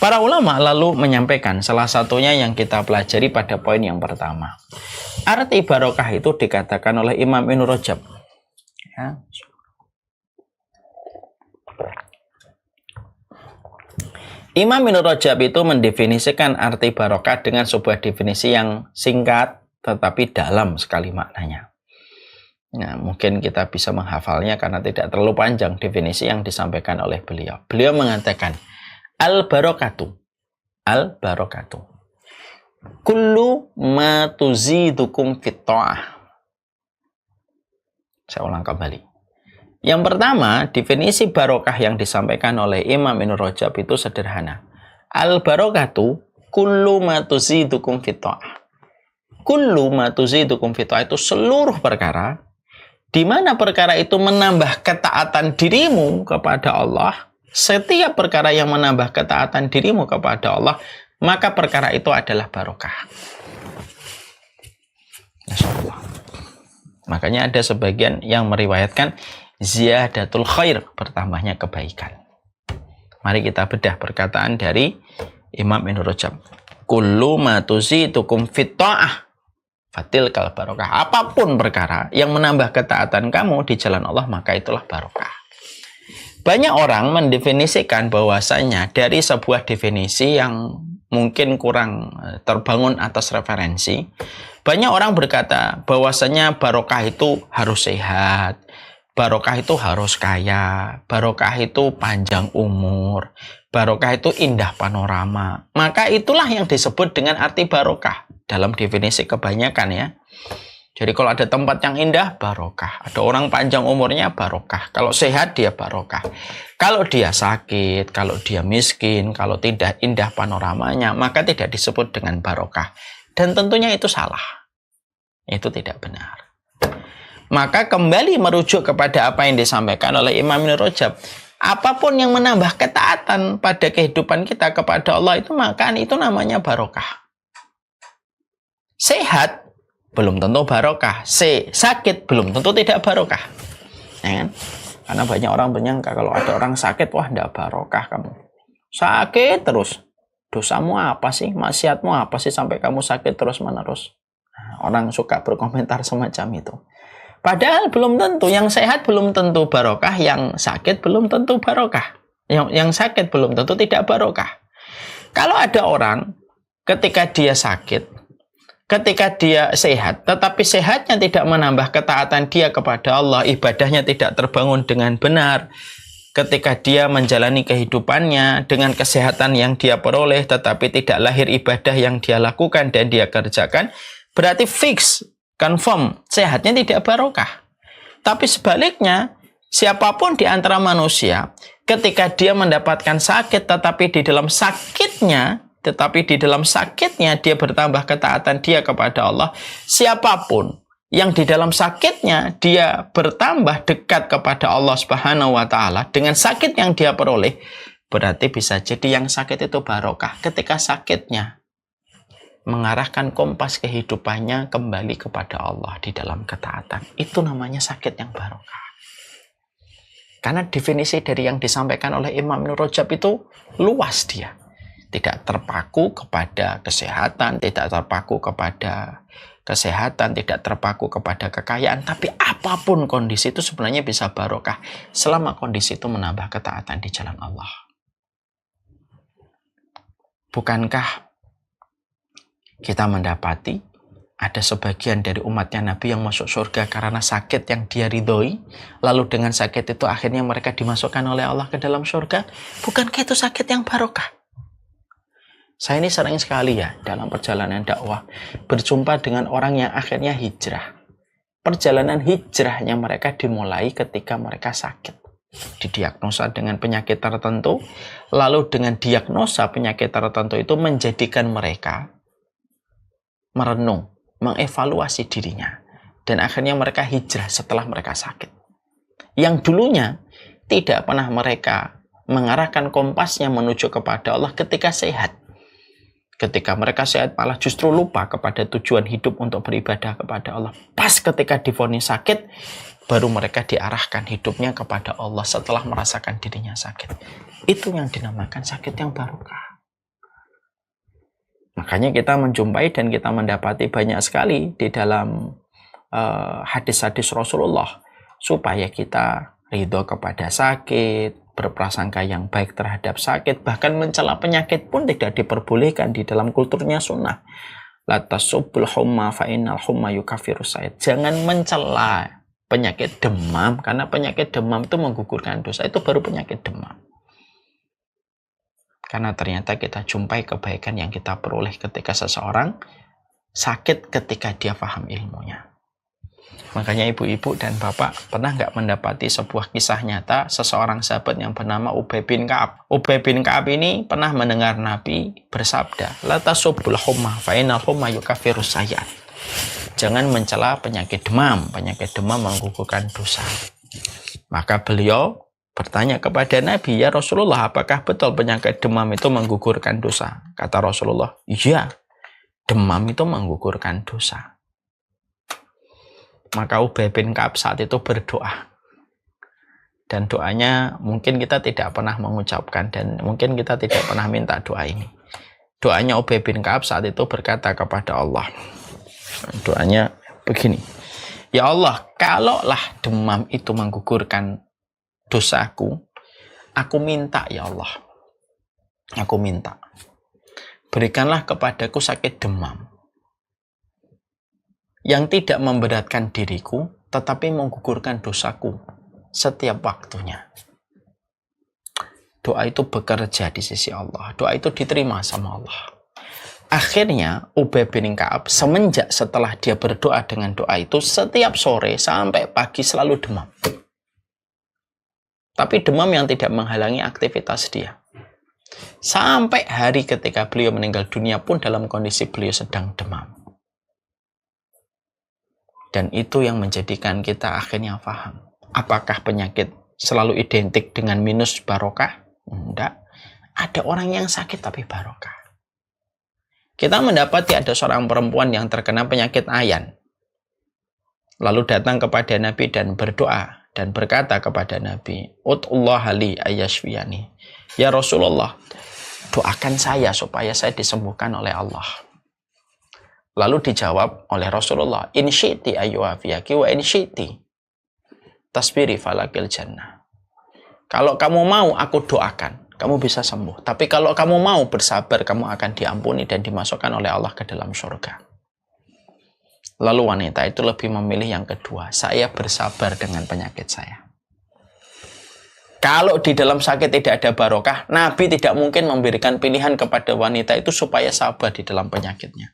Para ulama lalu menyampaikan salah satunya yang kita pelajari pada poin yang pertama. Arti barokah itu dikatakan oleh Imam Ibnu Rajab. Ya. Imam Ibnu Rajab itu mendefinisikan arti barokah dengan sebuah definisi yang singkat tetapi dalam sekali maknanya. Nah, mungkin kita bisa menghafalnya karena tidak terlalu panjang definisi yang disampaikan oleh beliau. Beliau mengatakan, al-barokatu, al-barokatu, kullu ma tuzidukum fit ta'ah. Saya ulang kembali. Yang pertama, definisi barokah yang disampaikan oleh Imam Ibnu Rajab itu sederhana. Al-barokatu, kullu ma tuzidukum fit ta'ah. Kullu ma tuzidukum fit ta'ah itu seluruh perkara di mana perkara itu menambah ketaatan dirimu kepada Allah. Setiap perkara yang menambah ketaatan dirimu kepada Allah, maka perkara itu adalah barokah. Masyaallah. Makanya ada sebagian yang meriwayatkan ziyadatul khair, bertambahnya kebaikan. Mari kita bedah perkataan dari Imam Ibnu Rajab. Kullu ma tuzidukum fit ta'ah fatil kal barokah. Apapun perkara yang menambah ketaatan kamu di jalan Allah, maka itulah barokah. Banyak orang mendefinisikan bahwasanya dari sebuah definisi yang mungkin kurang terbangun atas referensi. Banyak orang berkata bahwasanya barokah itu harus sehat, barokah itu harus kaya, barokah itu panjang umur, barokah itu indah panorama. Maka itulah yang disebut dengan arti barokah. Dalam definisi kebanyakan ya. Jadi kalau ada tempat yang indah, barokah. Ada orang panjang umurnya, barokah. Kalau sehat, dia barokah. Kalau dia sakit, kalau dia miskin, kalau tidak indah panoramanya, maka tidak disebut dengan barokah. Dan tentunya itu salah. Itu tidak benar. Maka kembali merujuk kepada apa yang disampaikan oleh Imam Ibnu Rajab. Apapun yang menambah ketaatan pada kehidupan kita kepada Allah itu, maka itu namanya barokah. Sehat belum tentu barokah, sakit belum tentu tidak barokah, ya kan? Karena banyak orang menyangka kalau ada orang sakit, wah tidak barokah kamu. Sakit terus, dosamu apa sih, maksiatmu apa sih sampai kamu sakit terus menerus? Nah, orang suka berkomentar semacam itu. Padahal belum tentu, yang sehat belum tentu barokah, yang sakit belum tentu barokah, yang sakit belum tentu tidak barokah. Kalau ada orang ketika dia sakit, ketika dia sehat, tetapi sehatnya tidak menambah ketaatan dia kepada Allah, ibadahnya tidak terbangun dengan benar. Ketika dia menjalani kehidupannya dengan kesehatan yang dia peroleh, tetapi tidak lahir ibadah yang dia lakukan dan dia kerjakan, berarti fix, confirm, sehatnya tidak barokah. Tapi sebaliknya, siapapun di antara manusia, ketika dia mendapatkan sakit, tetapi di dalam sakitnya dia bertambah ketaatan dia kepada Allah. Siapapun yang di dalam sakitnya dia bertambah dekat kepada Allah Subhanahu wa taala dengan sakit yang dia peroleh, berarti bisa jadi yang sakit itu barokah ketika sakitnya mengarahkan kompas kehidupannya kembali kepada Allah di dalam ketaatan. Itu namanya sakit yang barokah. Karena definisi dari yang disampaikan oleh Imam Ibnu Rajab itu luas dia. Tidak terpaku kepada kesehatan, tidak terpaku kepada kekayaan, tapi apapun kondisi itu sebenarnya bisa barokah selama kondisi itu menambah ketaatan di jalan Allah. Bukankah kita mendapati ada sebagian dari umatnya Nabi yang masuk surga karena sakit yang dia ridhoi, lalu dengan sakit itu akhirnya mereka dimasukkan oleh Allah ke dalam surga? Bukankah itu sakit yang barokah? Saya ini sering sekali ya dalam perjalanan dakwah berjumpa dengan orang yang akhirnya hijrah. perjalanan hijrahnya mereka dimulai ketika mereka sakit. Didiagnosa dengan penyakit tertentu, lalu dengan diagnosa penyakit tertentu itu menjadikan mereka merenung, mengevaluasi dirinya, dan akhirnya mereka hijrah setelah mereka sakit. Yang dulunya tidak pernah mereka mengarahkan kompasnya menuju kepada Allah ketika sehat. Ketika mereka sehat malah justru lupa kepada tujuan hidup untuk beribadah kepada Allah. Pas ketika divonis sakit, baru mereka diarahkan hidupnya kepada Allah setelah merasakan dirinya sakit. Itu yang dinamakan sakit yang barokah. Makanya kita menjumpai dan kita mendapati banyak sekali di dalam hadis-hadis Rasulullah supaya kita ridho kepada sakit, berprasangka yang baik terhadap sakit, bahkan mencela penyakit pun tidak diperbolehkan di dalam kulturnya sunnah. La tasubbul humma fa innal humma yukaffiru said. Jangan mencela penyakit demam, karena penyakit demam itu menggugurkan dosa. Itu baru penyakit demam. Karena ternyata kita jumpai kebaikan yang kita peroleh ketika seseorang sakit ketika dia paham ilmunya. Makanya ibu-ibu dan bapak pernah nggak mendapati sebuah kisah nyata seseorang sahabat yang bernama Ubay bin Ka'ab. Ubay bin Ka'ab ini pernah mendengar Nabi bersabda, La tasubbul humma fa innal humma yukaffiru sayyi'at. Jangan mencela penyakit demam. Penyakit demam menggugurkan dosa. Maka beliau bertanya kepada Nabi, ya Rasulullah, apakah betul penyakit demam itu menggugurkan dosa? Kata Rasulullah, iya, demam itu menggugurkan dosa. Maka Ubay bin Ka'ab saat itu berdoa. Dan doanya mungkin kita tidak pernah mengucapkan dan mungkin kita tidak pernah minta doa ini. Doanya Ubay bin Ka'ab saat itu berkata kepada Allah. Doanya begini. Ya Allah, kalaulah demam itu menggugurkan dosaku, aku minta ya Allah. Aku minta. Berikanlah kepadaku sakit demam yang tidak memberatkan diriku, tetapi menggugurkan dosaku setiap waktunya. Doa itu bekerja di sisi Allah. Doa itu diterima sama Allah. Akhirnya Ubay bin Ka'ab semenjak setelah dia berdoa dengan doa itu, setiap sore sampai pagi selalu demam. Tapi demam yang tidak menghalangi aktivitas dia. Sampai hari ketika beliau meninggal dunia pun dalam kondisi beliau sedang demam. Dan itu yang menjadikan kita akhirnya paham. Apakah penyakit selalu identik dengan minus barokah? Enggak. Ada orang yang sakit tapi barokah. Kita mendapati ada seorang perempuan yang terkena penyakit ayan. Lalu datang kepada Nabi dan berdoa. Dan berkata kepada Nabi, Ud'ullah li ayyashfiyani. Ya Rasulullah, doakan saya supaya saya disembuhkan oleh Allah. Lalu dijawab oleh Rasulullah, in syi'ti ayyuhafiyaki wa in syi'ti tasbiri falakil jannah. Kalau kamu mau aku doakan, kamu bisa sembuh. Tapi kalau kamu mau bersabar, kamu akan diampuni dan dimasukkan oleh Allah ke dalam surga. Lalu wanita itu lebih memilih yang kedua, saya bersabar dengan penyakit saya. Kalau di dalam sakit tidak ada barokah, Nabi tidak mungkin memberikan pilihan kepada wanita itu supaya sabar di dalam penyakitnya.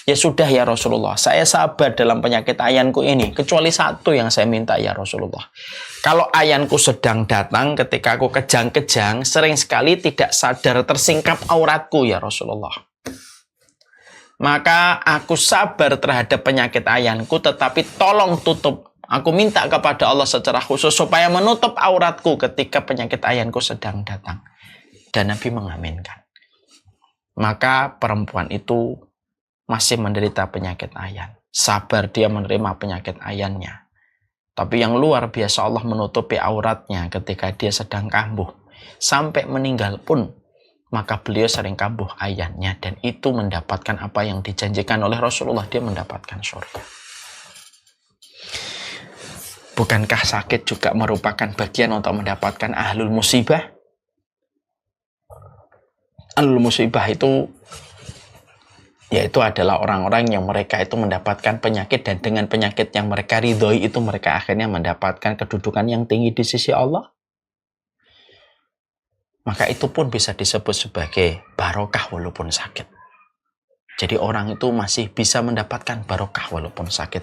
Ya sudah ya Rasulullah, saya sabar dalam penyakit ayanku ini, kecuali satu yang saya minta ya Rasulullah. Kalau ayanku sedang datang ketika aku kejang-kejang, sering sekali tidak sadar tersingkap auratku ya Rasulullah. Maka aku sabar terhadap penyakit ayanku, tetapi tolong tutup. Aku minta kepada Allah secara khusus supaya menutup auratku ketika penyakit ayanku sedang datang. Dan Nabi mengaminkan. Maka perempuan itu masih menderita penyakit ayan. Sabar dia menerima penyakit ayannya. Tapi yang luar biasa Allah menutupi auratnya ketika dia sedang kambuh. Sampai meninggal pun, maka beliau sering kambuh ayannya. Dan itu mendapatkan apa yang dijanjikan oleh Rasulullah. Dia mendapatkan surga. Bukankah sakit juga merupakan bagian untuk mendapatkan ahlul musibah? Ahlul musibah itu yaitu adalah orang-orang yang mereka itu mendapatkan penyakit dan dengan penyakit yang mereka ridhoi itu mereka akhirnya mendapatkan kedudukan yang tinggi di sisi Allah. Maka itu pun bisa disebut sebagai barokah walaupun sakit. Jadi orang itu masih bisa mendapatkan barokah walaupun sakit.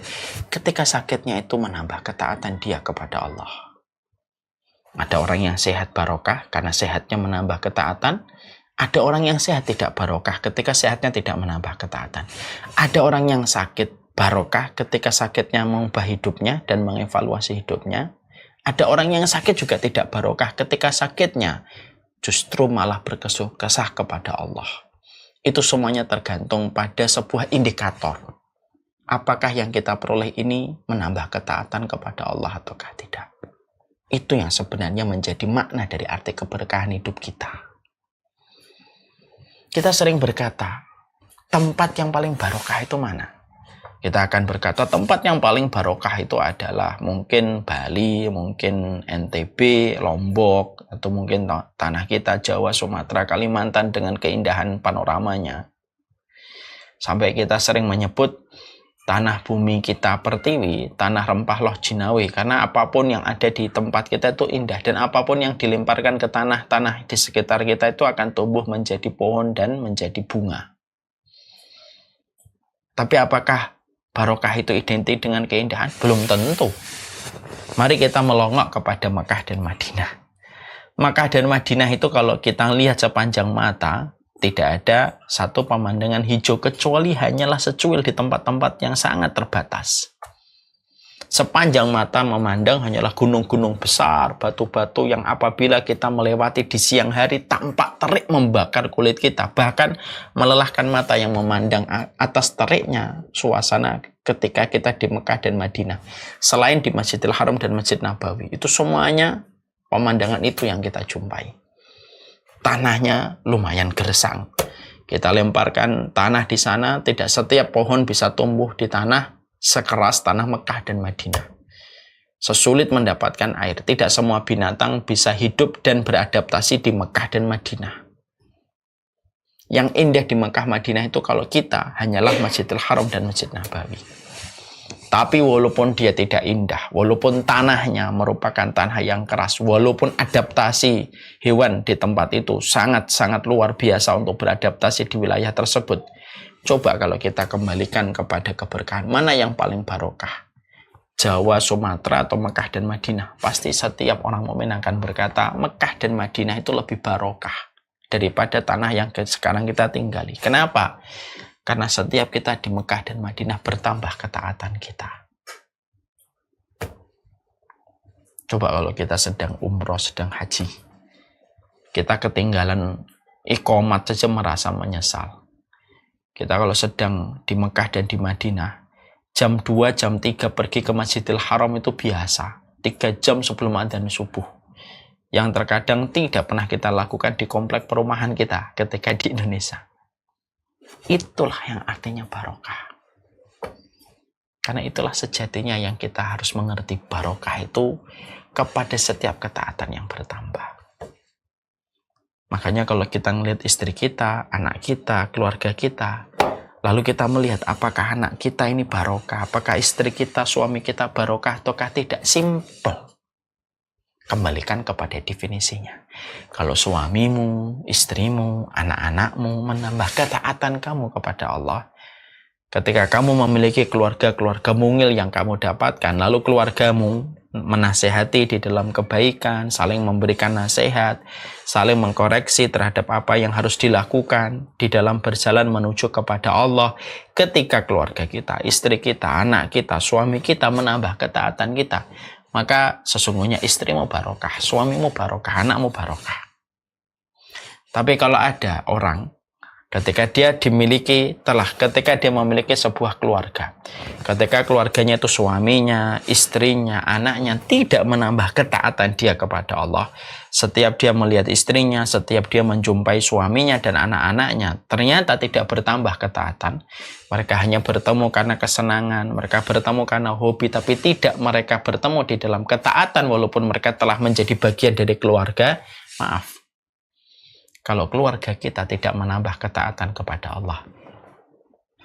Ketika sakitnya itu menambah ketaatan dia kepada Allah. Ada orang yang sehat barokah karena sehatnya menambah ketaatan. Ada orang yang sehat tidak barokah ketika sehatnya tidak menambah ketaatan. Ada orang yang sakit barokah ketika sakitnya mengubah hidupnya dan mengevaluasi hidupnya. Ada orang yang sakit juga tidak barokah ketika sakitnya justru malah berkesuh kesah kepada Allah. Itu semuanya tergantung pada sebuah indikator. Apakah yang kita peroleh ini menambah ketaatan kepada Allah ataukah tidak? Itu yang sebenarnya menjadi makna dari arti keberkahan hidup kita. Kita sering berkata, tempat yang paling barokah itu mana? Kita akan berkata tempat yang paling barokah itu adalah mungkin Bali, mungkin NTB, Lombok, atau mungkin tanah kita Jawa, Sumatera, Kalimantan dengan keindahan panoramanya. Sampai kita sering menyebut tanah bumi kita Pertiwi, tanah rempah loh Jinawi, karena apapun yang ada di tempat kita itu indah, dan apapun yang dilemparkan ke tanah-tanah di sekitar kita itu akan tumbuh menjadi pohon dan menjadi bunga. Tapi apakah barokah itu identik dengan keindahan? Belum tentu. Mari kita melongok kepada Mekah dan Madinah. Mekah dan Madinah itu kalau kita lihat sepanjang mata, tidak ada satu pemandangan hijau kecuali hanyalah secuil di tempat-tempat yang sangat terbatas. Sepanjang mata memandang hanyalah gunung-gunung besar, batu-batu yang apabila kita melewati di siang hari tampak terik membakar kulit kita. Bahkan melelahkan mata yang memandang atas teriknya suasana ketika kita di Mekah dan Madinah. Selain di Masjidil Haram dan Masjid Nabawi, itu semuanya pemandangan itu yang kita jumpai. Tanahnya lumayan gersang. Kita lemparkan tanah di sana, tidak setiap pohon bisa tumbuh di tanah sekeras tanah Mekah dan Madinah. Sesulit mendapatkan air, tidak semua binatang bisa hidup dan beradaptasi di Mekah dan Madinah. Yang indah di Mekah Madinah itu kalau kita hanyalah Masjidil Haram dan Masjid Nabawi. Tapi walaupun dia tidak indah, walaupun tanahnya merupakan tanah yang keras, walaupun adaptasi hewan di tempat itu sangat-sangat luar biasa untuk beradaptasi di wilayah tersebut, coba kalau kita kembalikan kepada keberkahan, mana yang paling barokah? Jawa, Sumatera, atau Mekah dan Madinah? Pasti setiap orang mukmin akan berkata, Mekah dan Madinah itu lebih barokah daripada tanah yang sekarang kita tinggali. Kenapa? Karena setiap kita di Mekah dan Madinah bertambah ketaatan kita. Coba kalau kita sedang umroh, sedang haji, kita ketinggalan iqomat saja merasa menyesal. Kita kalau sedang di Mekah dan di Madinah, jam 2, jam 3 pergi ke Masjidil Haram itu biasa. 3 jam sebelum adzan subuh. Yang terkadang tidak pernah kita lakukan di komplek perumahan kita ketika di Indonesia. Itulah yang artinya barokah. Karena itulah sejatinya yang kita harus mengerti, barokah itu kepada setiap ketaatan yang bertambah. Makanya kalau kita melihat istri kita, anak kita, keluarga kita, lalu kita melihat apakah anak kita ini barokah, apakah istri kita, suami kita barokah ataukah tidak, simple. Kembalikan kepada definisinya. Kalau suamimu, istrimu, anak-anakmu menambah ketaatan kamu kepada Allah, ketika kamu memiliki keluarga mungil yang kamu dapatkan, lalu keluargamu menasehati di dalam kebaikan, saling memberikan nasihat, saling mengkoreksi terhadap apa yang harus dilakukan di dalam berjalan menuju kepada Allah. Ketika keluarga kita, istri kita, anak kita, suami kita menambah ketaatan kita, maka sesungguhnya istrimu barokah, suamimu barokah, anakmu barokah. Tapi kalau ada orang ketika dia memiliki sebuah keluarga, ketika keluarganya itu suaminya, istrinya, anaknya tidak menambah ketaatan dia kepada Allah, setiap dia melihat istrinya, setiap dia menjumpai suaminya dan anak-anaknya, ternyata tidak bertambah ketaatan. Mereka hanya bertemu karena kesenangan, mereka bertemu karena hobi, tapi tidak mereka bertemu di dalam ketaatan walaupun mereka telah menjadi bagian dari keluarga. Maaf, kalau keluarga kita tidak menambah ketaatan kepada Allah,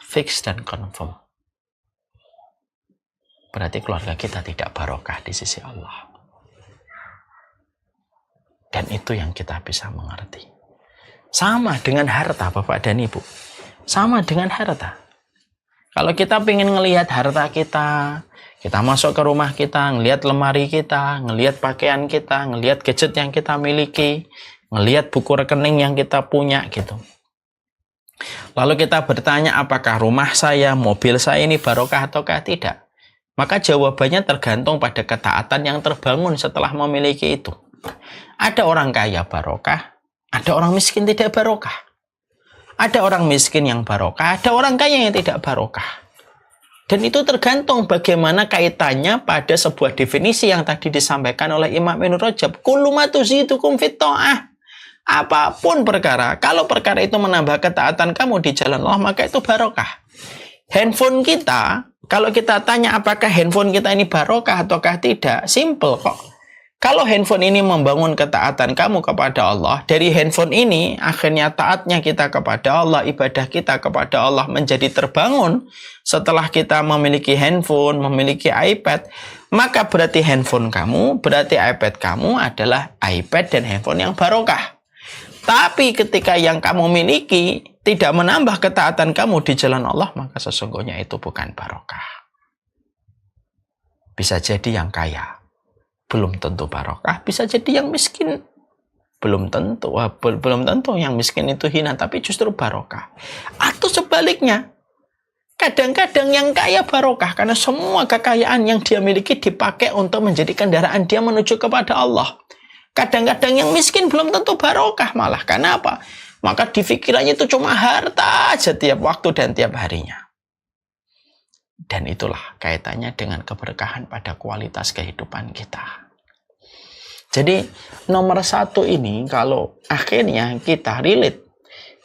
fix dan confirm, berarti keluarga kita tidak barokah di sisi Allah. Dan itu yang kita bisa mengerti. Sama dengan harta, Bapak dan Ibu. Sama dengan harta. Kalau kita ingin ngelihat harta kita masuk ke rumah kita, ngelihat lemari kita, ngelihat pakaian kita, ngelihat gadget yang kita miliki, ngelihat buku rekening yang kita punya gitu. Lalu kita bertanya, apakah rumah saya, mobil saya ini barokah ataukah tidak? Maka jawabannya tergantung pada ketaatan yang terbangun setelah memiliki itu. Ada orang kaya barokah, ada orang miskin tidak barokah. Ada orang miskin yang barokah, ada orang kaya yang tidak barokah. Dan itu tergantung bagaimana kaitannya pada sebuah definisi yang tadi disampaikan oleh Imam Ibnu Rajab. Kullu ma tuzidukum fit ta'ah. Apapun perkara, kalau perkara itu menambah ketaatan kamu di jalan Allah, maka itu barokah. Handphone kita, kalau kita tanya apakah handphone kita ini barokah ataukah tidak, simple kok. Kalau handphone ini membangun ketaatan kamu kepada Allah, dari handphone ini akhirnya taatnya kita kepada Allah, ibadah kita kepada Allah menjadi terbangun setelah kita memiliki handphone, memiliki iPad, maka berarti handphone kamu, berarti iPad kamu adalah iPad dan handphone yang barokah. Tapi ketika yang kamu miliki tidak menambah ketaatan kamu di jalan Allah, maka sesungguhnya itu bukan barokah. Bisa jadi yang kaya belum tentu barokah, bisa jadi yang miskin belum tentu. Belum tentu yang miskin itu hina, tapi justru barokah. Atau sebaliknya, kadang-kadang yang kaya barokah karena semua kekayaan yang dia miliki dipakai untuk menjadi kendaraan dia menuju kepada Allah. Kadang-kadang yang miskin belum tentu barokah malah. Karena apa? Maka di pikirannya itu cuma harta aja tiap waktu dan tiap harinya. Dan itulah kaitannya dengan keberkahan pada kualitas kehidupan kita. Jadi nomor satu ini kalau akhirnya kita relate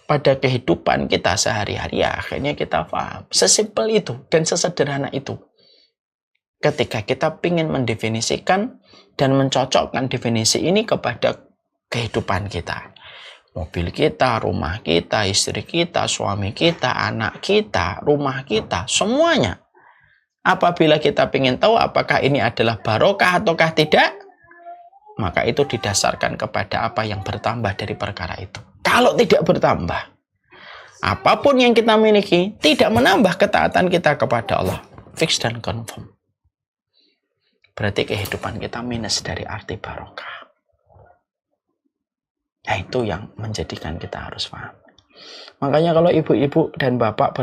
pada kehidupan kita sehari-hari, ya akhirnya kita paham. Sesimpel itu dan sesederhana itu. Ketika kita ingin mendefinisikan dan mencocokkan definisi ini kepada kehidupan kita. Mobil kita, rumah kita, istri kita, suami kita, anak kita, rumah kita, semuanya. Apabila kita ingin tahu apakah ini adalah barokah ataukah tidak, maka itu didasarkan kepada apa yang bertambah dari perkara itu. Kalau tidak bertambah, apapun yang kita miliki tidak menambah ketaatan kita kepada Allah, fix dan confirm. Berarti kehidupan kita minus dari arti barokah. Ya, itu yang menjadikan kita harus paham. Makanya kalau ibu-ibu dan bapak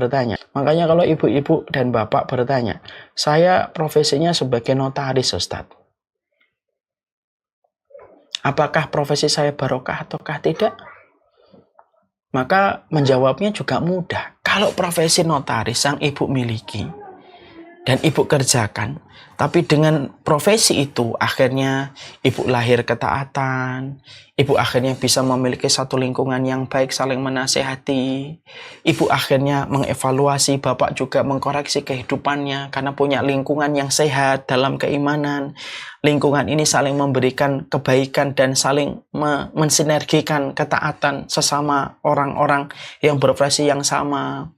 bertanya, saya profesinya sebagai notaris, Ustaz. Apakah profesi saya barokah ataukah tidak? Maka menjawabnya juga mudah. Kalau profesi notaris yang ibu miliki dan ibu kerjakan, tapi dengan profesi itu akhirnya ibu lahir ketaatan, ibu akhirnya bisa memiliki satu lingkungan yang baik, saling menasehati, ibu akhirnya mengevaluasi, bapak juga mengkoreksi kehidupannya karena punya lingkungan yang sehat dalam keimanan. Lingkungan ini saling memberikan kebaikan dan saling mensinergikan ketaatan sesama orang-orang yang berprofesi yang sama.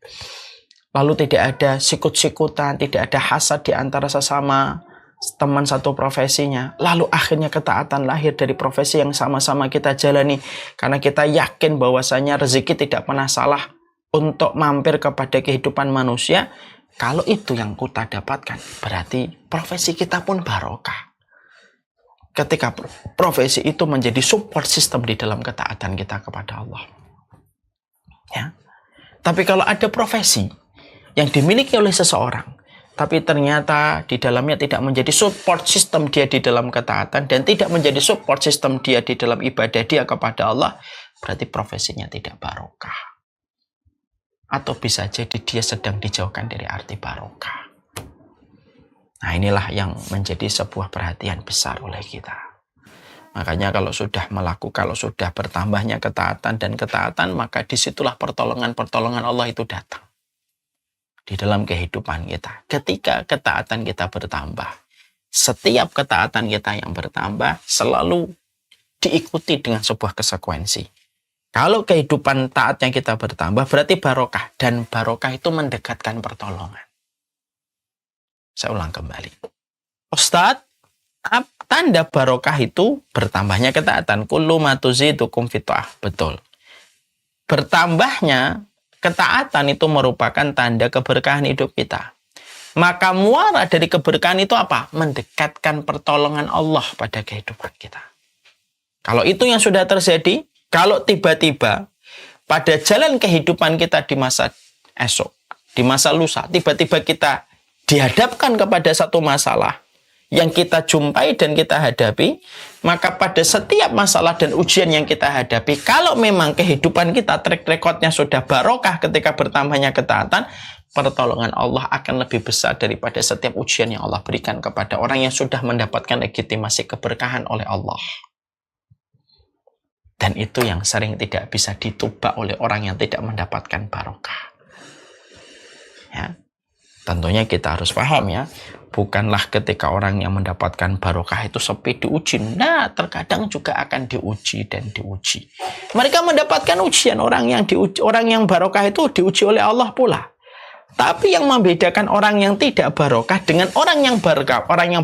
Lalu tidak ada sikut-sikutan, tidak ada hasad di antara sesama teman satu profesinya. Lalu akhirnya ketaatan lahir dari profesi yang sama-sama kita jalani. Karena kita yakin bahwasanya rezeki tidak pernah salah untuk mampir kepada kehidupan manusia. Kalau itu yang kita dapatkan, berarti profesi kita pun barokah. Ketika profesi itu menjadi support system di dalam ketaatan kita kepada Allah. Ya. Tapi kalau ada profesi yang dimiliki oleh seseorang, tapi ternyata di dalamnya tidak menjadi support system dia di dalam ketaatan dan tidak menjadi support system dia di dalam ibadah dia kepada Allah, berarti profesinya tidak barokah. Atau bisa jadi dia sedang dijauhkan dari arti barokah. Nah, inilah yang menjadi sebuah perhatian besar oleh kita. Makanya kalau sudah bertambahnya ketaatan, maka disitulah pertolongan Allah itu datang di dalam kehidupan kita. Ketika ketaatan kita bertambah, setiap ketaatan kita yang bertambah selalu diikuti dengan sebuah konsekuensi. Kalau kehidupan taatnya kita bertambah, berarti barokah. Dan barokah itu mendekatkan pertolongan. Saya ulang kembali. Ustadz, tanda barokah itu bertambahnya ketaatan. Kullu ma tuzidukum fit ta'ah. Betul. Bertambahnya ketaatan itu merupakan tanda keberkahan hidup kita. Maka muara dari keberkahan itu apa? Mendekatkan pertolongan Allah pada kehidupan kita. Kalau itu yang sudah terjadi, kalau tiba-tiba pada jalan kehidupan kita di masa esok, di masa lusa, tiba-tiba kita dihadapkan kepada satu masalah yang kita jumpai dan kita hadapi, maka pada setiap masalah dan ujian yang kita hadapi, kalau memang kehidupan kita track recordnya sudah barokah ketika bertambahnya ketaatan, pertolongan Allah akan lebih besar daripada setiap ujian yang Allah berikan kepada orang yang sudah mendapatkan legitimasi keberkahan oleh Allah. Dan itu yang sering tidak bisa ditubak oleh orang yang tidak mendapatkan barokah. Ya. Tentunya kita harus paham ya, bukanlah ketika orang yang mendapatkan barokah itu sepi diuji. Nah, terkadang juga akan diuji dan diuji. Mereka mendapatkan ujian, orang yang barokah itu diuji oleh Allah pula. Tapi yang membedakan orang yang tidak barokah dengan orang yang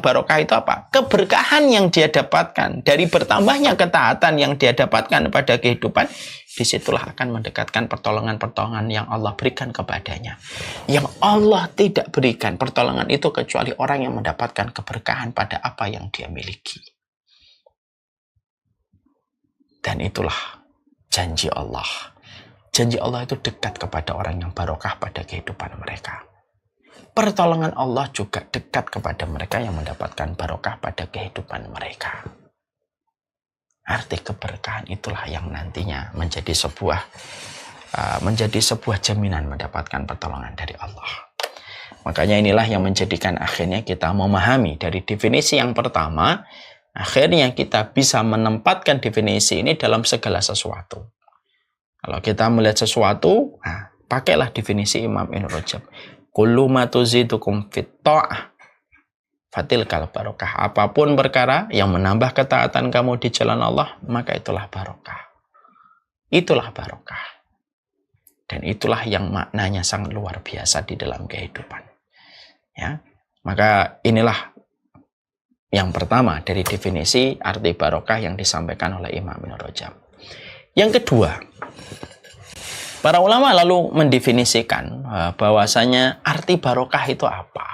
barokah itu apa? Keberkahan yang dia dapatkan dari bertambahnya ketaatan yang dia dapatkan pada kehidupan, disitulah akan mendekatkan pertolongan-pertolongan yang Allah berikan kepadanya. Yang Allah tidak berikan pertolongan itu kecuali orang yang mendapatkan keberkahan pada apa yang dia miliki. Dan itulah janji Allah. Janji Allah itu dekat kepada orang yang barokah pada kehidupan mereka. Pertolongan Allah juga dekat kepada mereka yang mendapatkan barokah pada kehidupan mereka. Arti keberkahan itulah yang nantinya menjadi sebuah jaminan mendapatkan pertolongan dari Allah. Makanya inilah yang menjadikan akhirnya kita memahami dari definisi yang pertama, akhirnya kita bisa menempatkan definisi ini dalam segala sesuatu. Kalau kita melihat sesuatu, pakailah definisi Imam Ibn Rajab. Kullu ma tuzidukum fit ta'ah fatilkal barokah. Apapun perkara yang menambah ketaatan kamu di jalan Allah, maka itulah barokah. Itulah barokah. Dan itulah yang maknanya sangat luar biasa di dalam kehidupan. Ya. Maka inilah yang pertama dari definisi arti barokah yang disampaikan oleh Imam Ibn Rajab. Yang kedua, para ulama lalu mendefinisikan bahwasanya arti barokah itu apa.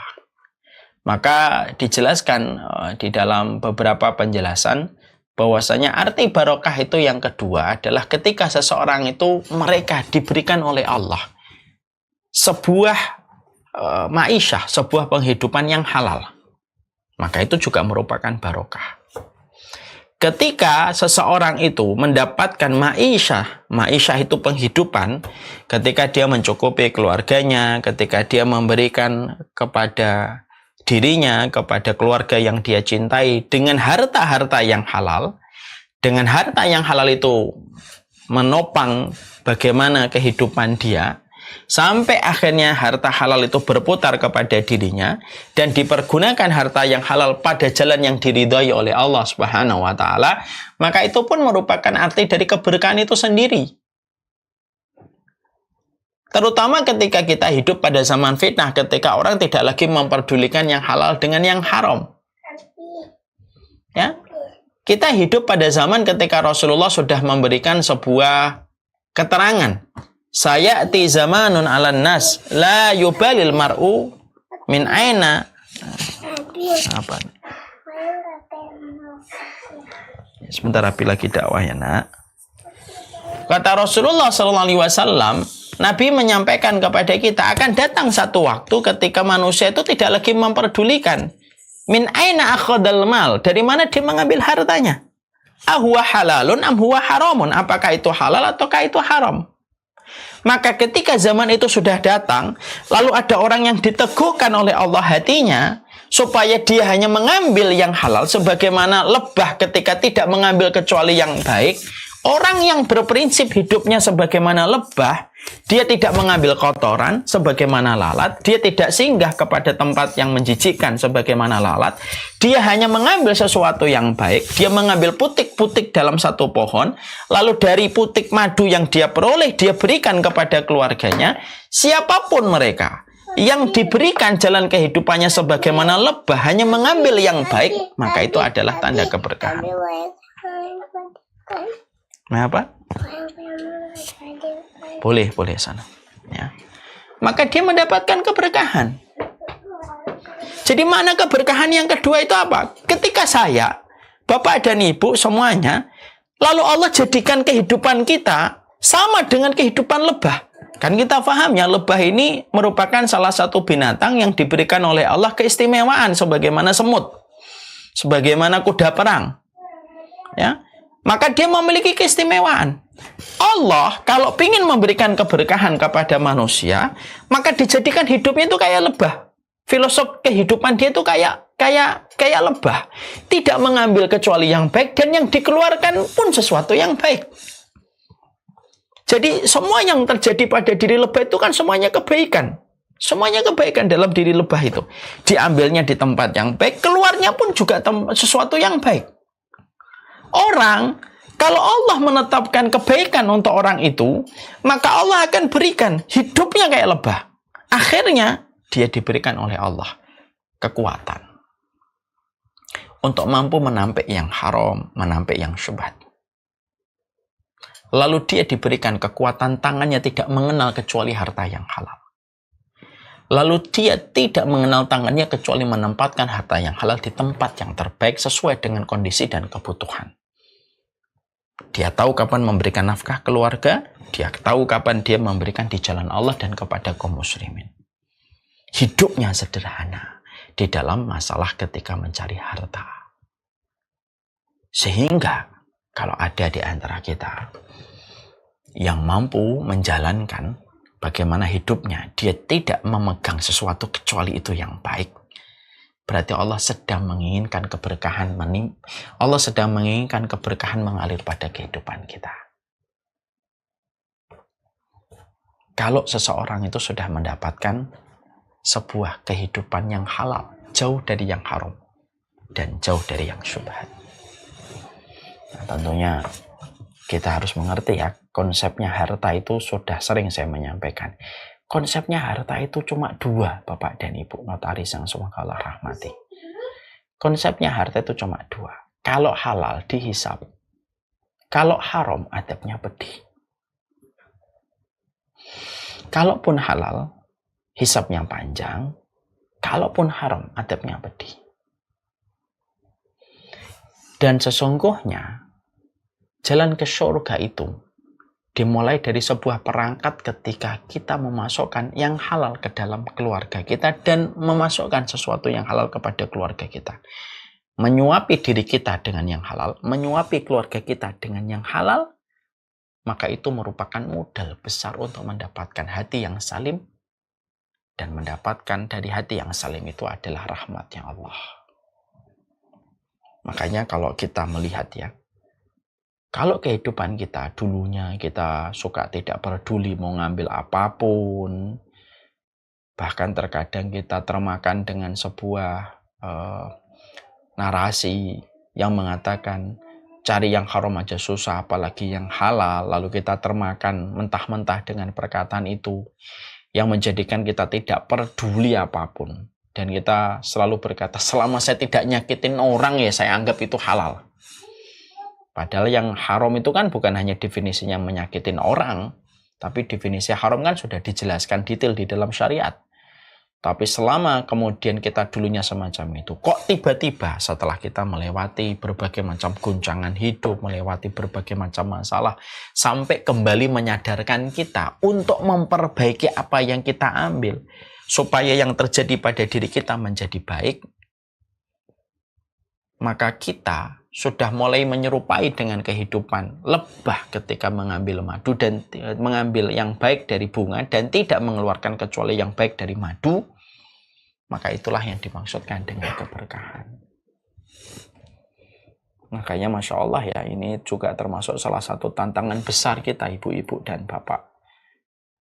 Maka dijelaskan di dalam beberapa penjelasan bahwasanya arti barokah itu yang kedua adalah ketika seseorang itu mereka diberikan oleh Allah sebuah ma'isyah, sebuah penghidupan yang halal. Maka itu juga merupakan barokah. Ketika seseorang itu mendapatkan ma'isyah itu penghidupan, ketika dia mencukupi keluarganya, ketika dia memberikan kepada dirinya, kepada keluarga yang dia cintai dengan harta-harta yang halal, dengan harta yang halal itu menopang bagaimana kehidupan dia, sampai akhirnya harta halal itu berputar kepada dirinya dan dipergunakan harta yang halal pada jalan yang diridhai oleh Allah Subhanahu wa taala, maka itu pun merupakan arti dari keberkahan itu sendiri. Terutama ketika kita hidup pada zaman fitnah, ketika orang tidak lagi memperdulikan yang halal dengan yang haram. Ya. Kita hidup pada zaman ketika Rasulullah sudah memberikan sebuah keterangan. Sayati zamanun 'alan nas la yubalil mar'u min aina apa? Sebentar rapi lagi dakwah ya, Nak. Kata Rasulullah SAW, Nabi menyampaikan kepada kita akan datang satu waktu ketika manusia itu tidak lagi memperdulikan min aina akhadal mal, dari mana dia mengambil hartanya. Ahuwa halalun am huwa haramun, apakah itu halal ataukah itu haram. Maka ketika zaman itu sudah datang, lalu ada orang yang diteguhkan oleh Allah hatinya supaya dia hanya mengambil yang halal sebagaimana lebah ketika tidak mengambil kecuali yang baik. Orang yang berprinsip hidupnya sebagaimana lebah, dia tidak mengambil kotoran sebagaimana lalat, dia tidak singgah kepada tempat yang menjijikkan sebagaimana lalat, dia hanya mengambil sesuatu yang baik, dia mengambil putik-putik dalam satu pohon, lalu dari putik madu yang dia peroleh, dia berikan kepada keluarganya. Siapapun mereka yang diberikan jalan kehidupannya sebagaimana lebah, hanya mengambil yang baik, maka itu adalah tanda keberkahan. Nah, apa? Boleh sana. ya, maka dia mendapatkan keberkahan. Jadi mana keberkahan yang kedua itu apa? Ketika saya, Bapak dan Ibu semuanya, lalu Allah jadikan kehidupan kita sama dengan kehidupan lebah. Kan kita paham ya, lebah ini merupakan salah satu binatang yang diberikan oleh Allah keistimewaan sebagaimana semut, sebagaimana kuda perang. Ya, maka dia memiliki keistimewaan. Allah kalau ingin memberikan keberkahan kepada manusia, maka dijadikan hidupnya itu kayak lebah. Filosofi kehidupan dia itu kayak lebah. Tidak mengambil kecuali yang baik, dan yang dikeluarkan pun sesuatu yang baik. Jadi semua yang terjadi pada diri lebah itu kan semuanya kebaikan. Semuanya kebaikan dalam diri lebah itu. Diambilnya di tempat yang baik, keluarnya pun juga sesuatu yang baik. Orang, kalau Allah menetapkan kebaikan untuk orang itu, maka Allah akan berikan hidupnya kayak lebah. Akhirnya dia diberikan oleh Allah kekuatan untuk mampu menampik yang haram, menampik yang syubhat. Lalu dia diberikan kekuatan, tangannya tidak mengenal kecuali harta yang halal. Lalu dia tidak mengenal tangannya kecuali menempatkan harta yang halal di tempat yang terbaik sesuai dengan kondisi dan kebutuhan. Dia tahu kapan memberikan nafkah keluarga, dia tahu kapan dia memberikan di jalan Allah dan kepada kaum muslimin. Hidupnya sederhana di dalam masalah ketika mencari harta. Sehingga kalau ada di antara kita yang mampu menjalankan bagaimana hidupnya, dia tidak memegang sesuatu kecuali itu yang baik, berarti Allah sedang menginginkan keberkahan Allah sedang menginginkan keberkahan mengalir pada kehidupan kita. Kalau seseorang itu sudah mendapatkan sebuah kehidupan yang halal, jauh dari yang haram dan jauh dari yang syubhat. Nah, tentunya kita harus mengerti ya, konsepnya harta itu sudah sering saya menyampaikan. Konsepnya harta itu cuma dua, Bapak dan Ibu notaris yang semoga Allah rahmati. Konsepnya harta itu cuma dua. Kalau halal dihisab, kalau haram adabnya pedih. Kalaupun halal, hisabnya panjang, kalaupun haram, adabnya pedih. Dan sesungguhnya, jalan ke surga itu dimulai dari sebuah perangkat ketika kita memasukkan yang halal ke dalam keluarga kita dan memasukkan sesuatu yang halal kepada keluarga kita. Menyuapi diri kita dengan yang halal, menyuapi keluarga kita dengan yang halal, maka itu merupakan modal besar untuk mendapatkan hati yang salim. Dan mendapatkan dari hati yang salim itu adalah rahmatnya Allah. Makanya kalau kita melihat ya, kalau kehidupan kita dulunya kita suka tidak peduli mau ngambil apapun, bahkan terkadang kita termakan dengan sebuah narasi yang mengatakan cari yang haram aja susah apalagi yang halal, lalu kita termakan mentah-mentah dengan perkataan itu, yang menjadikan kita tidak peduli apapun. Dan kita selalu berkata, selama saya tidak nyakitin orang ya saya anggap itu halal. Padahal yang haram itu kan bukan hanya definisinya menyakitin orang, tapi definisi haram kan sudah dijelaskan detail di dalam syariat. Tapi selama kemudian kita dulunya semacam itu, kok tiba-tiba setelah kita melewati berbagai macam guncangan hidup, melewati berbagai macam masalah, sampai kembali menyadarkan kita untuk memperbaiki apa yang kita ambil, supaya yang terjadi pada diri kita menjadi baik, maka kita sudah mulai menyerupai dengan kehidupan lebah ketika mengambil madu dan mengambil yang baik dari bunga dan tidak mengeluarkan kecuali yang baik dari madu, maka itulah yang dimaksudkan dengan keberkahan. Makanya Masya Allah ya, ini juga termasuk salah satu tantangan besar kita ibu-ibu dan bapak.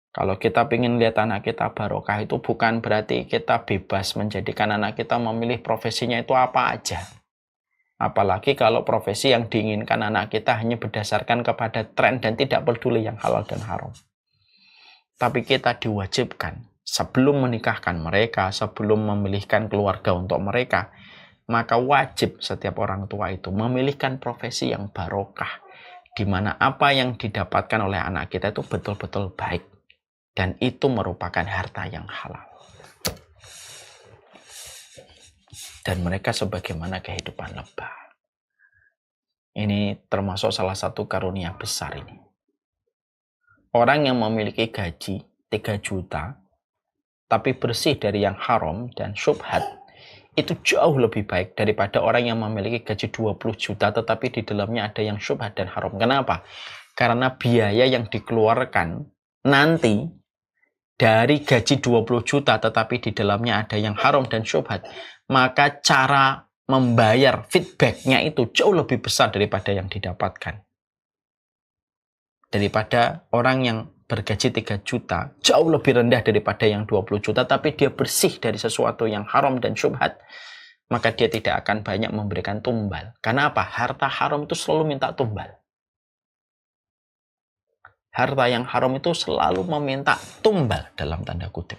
Kalau kita ingin lihat anak kita barokah itu bukan berarti kita bebas menjadikan anak kita memilih profesinya itu apa aja. Apalagi kalau profesi yang diinginkan anak kita hanya berdasarkan kepada tren dan tidak peduli yang halal dan haram. Tapi kita diwajibkan sebelum menikahkan mereka, sebelum memilihkan keluarga untuk mereka, maka wajib setiap orang tua itu memilihkan profesi yang barokah, di mana apa yang didapatkan oleh anak kita itu betul-betul baik Dan itu merupakan harta yang halal. Dan mereka sebagaimana kehidupan lebah. Ini termasuk salah satu karunia besar ini. Orang yang memiliki gaji 3 juta, tapi bersih dari yang haram dan syubhat, itu jauh lebih baik daripada orang yang memiliki gaji 20 juta, tetapi di dalamnya ada yang syubhat dan haram. Kenapa? Karena biaya yang dikeluarkan nanti dari gaji 20 juta, tetapi di dalamnya ada yang haram dan syubhat, maka cara membayar feedbacknya itu jauh lebih besar daripada yang didapatkan. Daripada orang yang bergaji 3 juta, jauh lebih rendah daripada yang 20 juta, tapi dia bersih dari sesuatu yang haram dan syubhat, maka dia tidak akan banyak memberikan tumbal. Karena apa? Harta haram itu selalu minta tumbal. Harta yang haram itu selalu meminta tumbal dalam tanda kutip.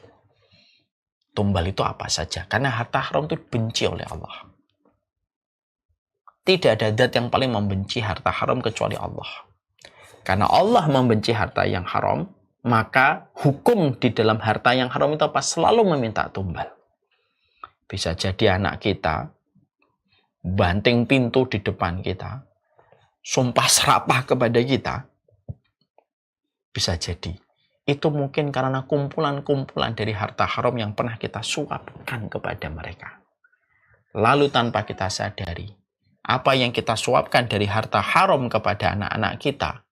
Tumbal itu apa saja? Karena harta haram itu dibenci oleh Allah. Tidak ada zat yang paling membenci harta haram kecuali Allah. Karena Allah membenci harta yang haram, maka hukum di dalam harta yang haram itu apa? Selalu meminta tumbal. Bisa jadi anak kita banting pintu di depan kita, sumpah serapah kepada kita. Bisa jadi. Itu mungkin karena kumpulan-kumpulan dari harta haram yang pernah kita suapkan kepada mereka. Lalu tanpa kita sadari, apa yang kita suapkan dari harta haram kepada anak-anak kita,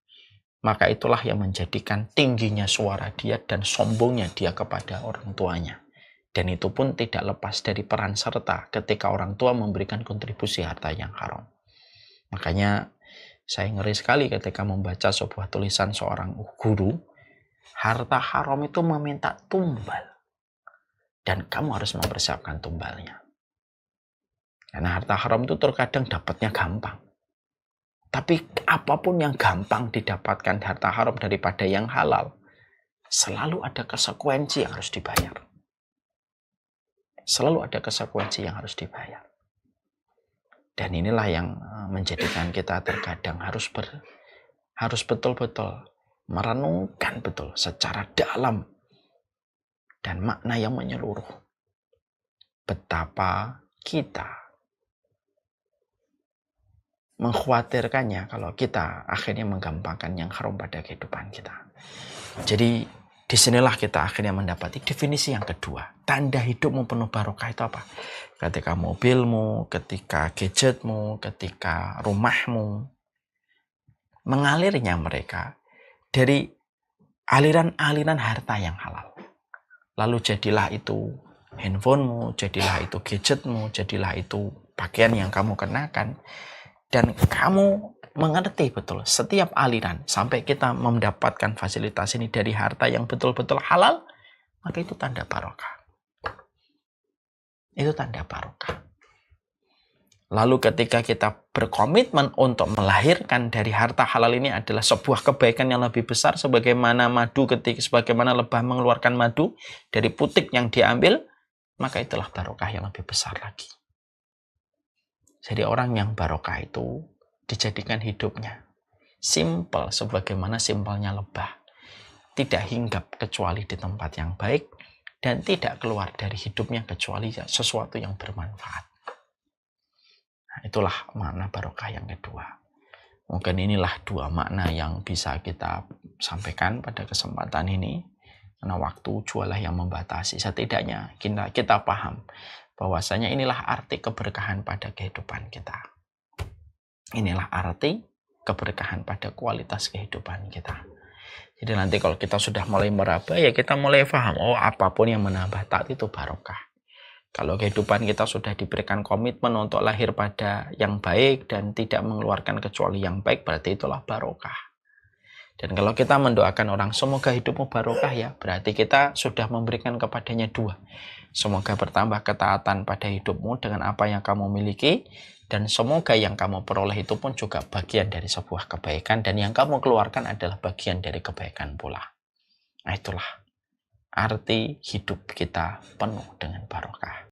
maka itulah yang menjadikan tingginya suara dia dan sombongnya dia kepada orang tuanya. Dan itu pun tidak lepas dari peran serta ketika orang tua memberikan kontribusi harta yang haram. Makanya saya ngeri sekali ketika membaca sebuah tulisan seorang guru, harta haram itu meminta tumbal. Dan kamu harus mempersiapkan tumbalnya. Karena harta haram itu terkadang dapatnya gampang. Tapi apapun yang gampang didapatkan harta haram daripada yang halal, selalu ada konsekuensi yang harus dibayar. Selalu ada konsekuensi yang harus dibayar. Dan inilah yang menjadikan kita terkadang harus betul-betul merenungkan betul secara dalam dan makna yang menyeluruh. Betapa kita mengkhawatirkannya kalau kita akhirnya menggampangkan yang haram pada kehidupan kita. Jadi disinilah kita akhirnya mendapati definisi yang kedua. Tanda hidupmu penuh barokah itu apa? Ketika mobilmu, ketika gadgetmu, ketika rumahmu, mengalirnya mereka dari aliran-aliran harta yang halal. Lalu jadilah itu handphonemu, jadilah itu gadgetmu, jadilah itu pakaian yang kamu kenakan. Dan kamu mengerti betul setiap aliran sampai kita mendapatkan fasilitas ini dari harta yang betul-betul halal, maka itu tanda barokah. Itu tanda barokah. Lalu ketika kita berkomitmen untuk melahirkan dari harta halal ini adalah sebuah kebaikan yang lebih besar, sebagaimana sebagaimana lebah mengeluarkan madu dari putik yang diambil, maka itulah barokah yang lebih besar lagi. Jadi orang yang barokah itu dijadikan hidupnya simple sebagaimana simpelnya lebah. Tidak hinggap kecuali di tempat yang baik dan tidak keluar dari hidupnya kecuali sesuatu yang bermanfaat. Nah, itulah makna barokah yang kedua. Mungkin inilah dua makna yang bisa kita sampaikan pada kesempatan ini. Karena waktu jualah yang membatasi. Setidaknya kita paham bahwasanya inilah arti keberkahan pada kehidupan kita. Inilah arti keberkahan pada kualitas kehidupan kita. Jadi nanti kalau kita sudah mulai meraba, ya kita mulai paham, oh apapun yang menambah taat itu barokah. Kalau kehidupan kita sudah diberikan komitmen untuk lahir pada yang baik dan tidak mengeluarkan kecuali yang baik, berarti itulah barokah. Dan kalau kita mendoakan orang, semoga hidupmu barokah ya, berarti kita sudah memberikan kepadanya dua. Semoga bertambah ketaatan pada hidupmu dengan apa yang kamu miliki, dan semoga yang kamu peroleh itu pun juga bagian dari sebuah kebaikan, dan yang kamu keluarkan adalah bagian dari kebaikan pula. Nah itulah arti hidup kita penuh dengan barokah.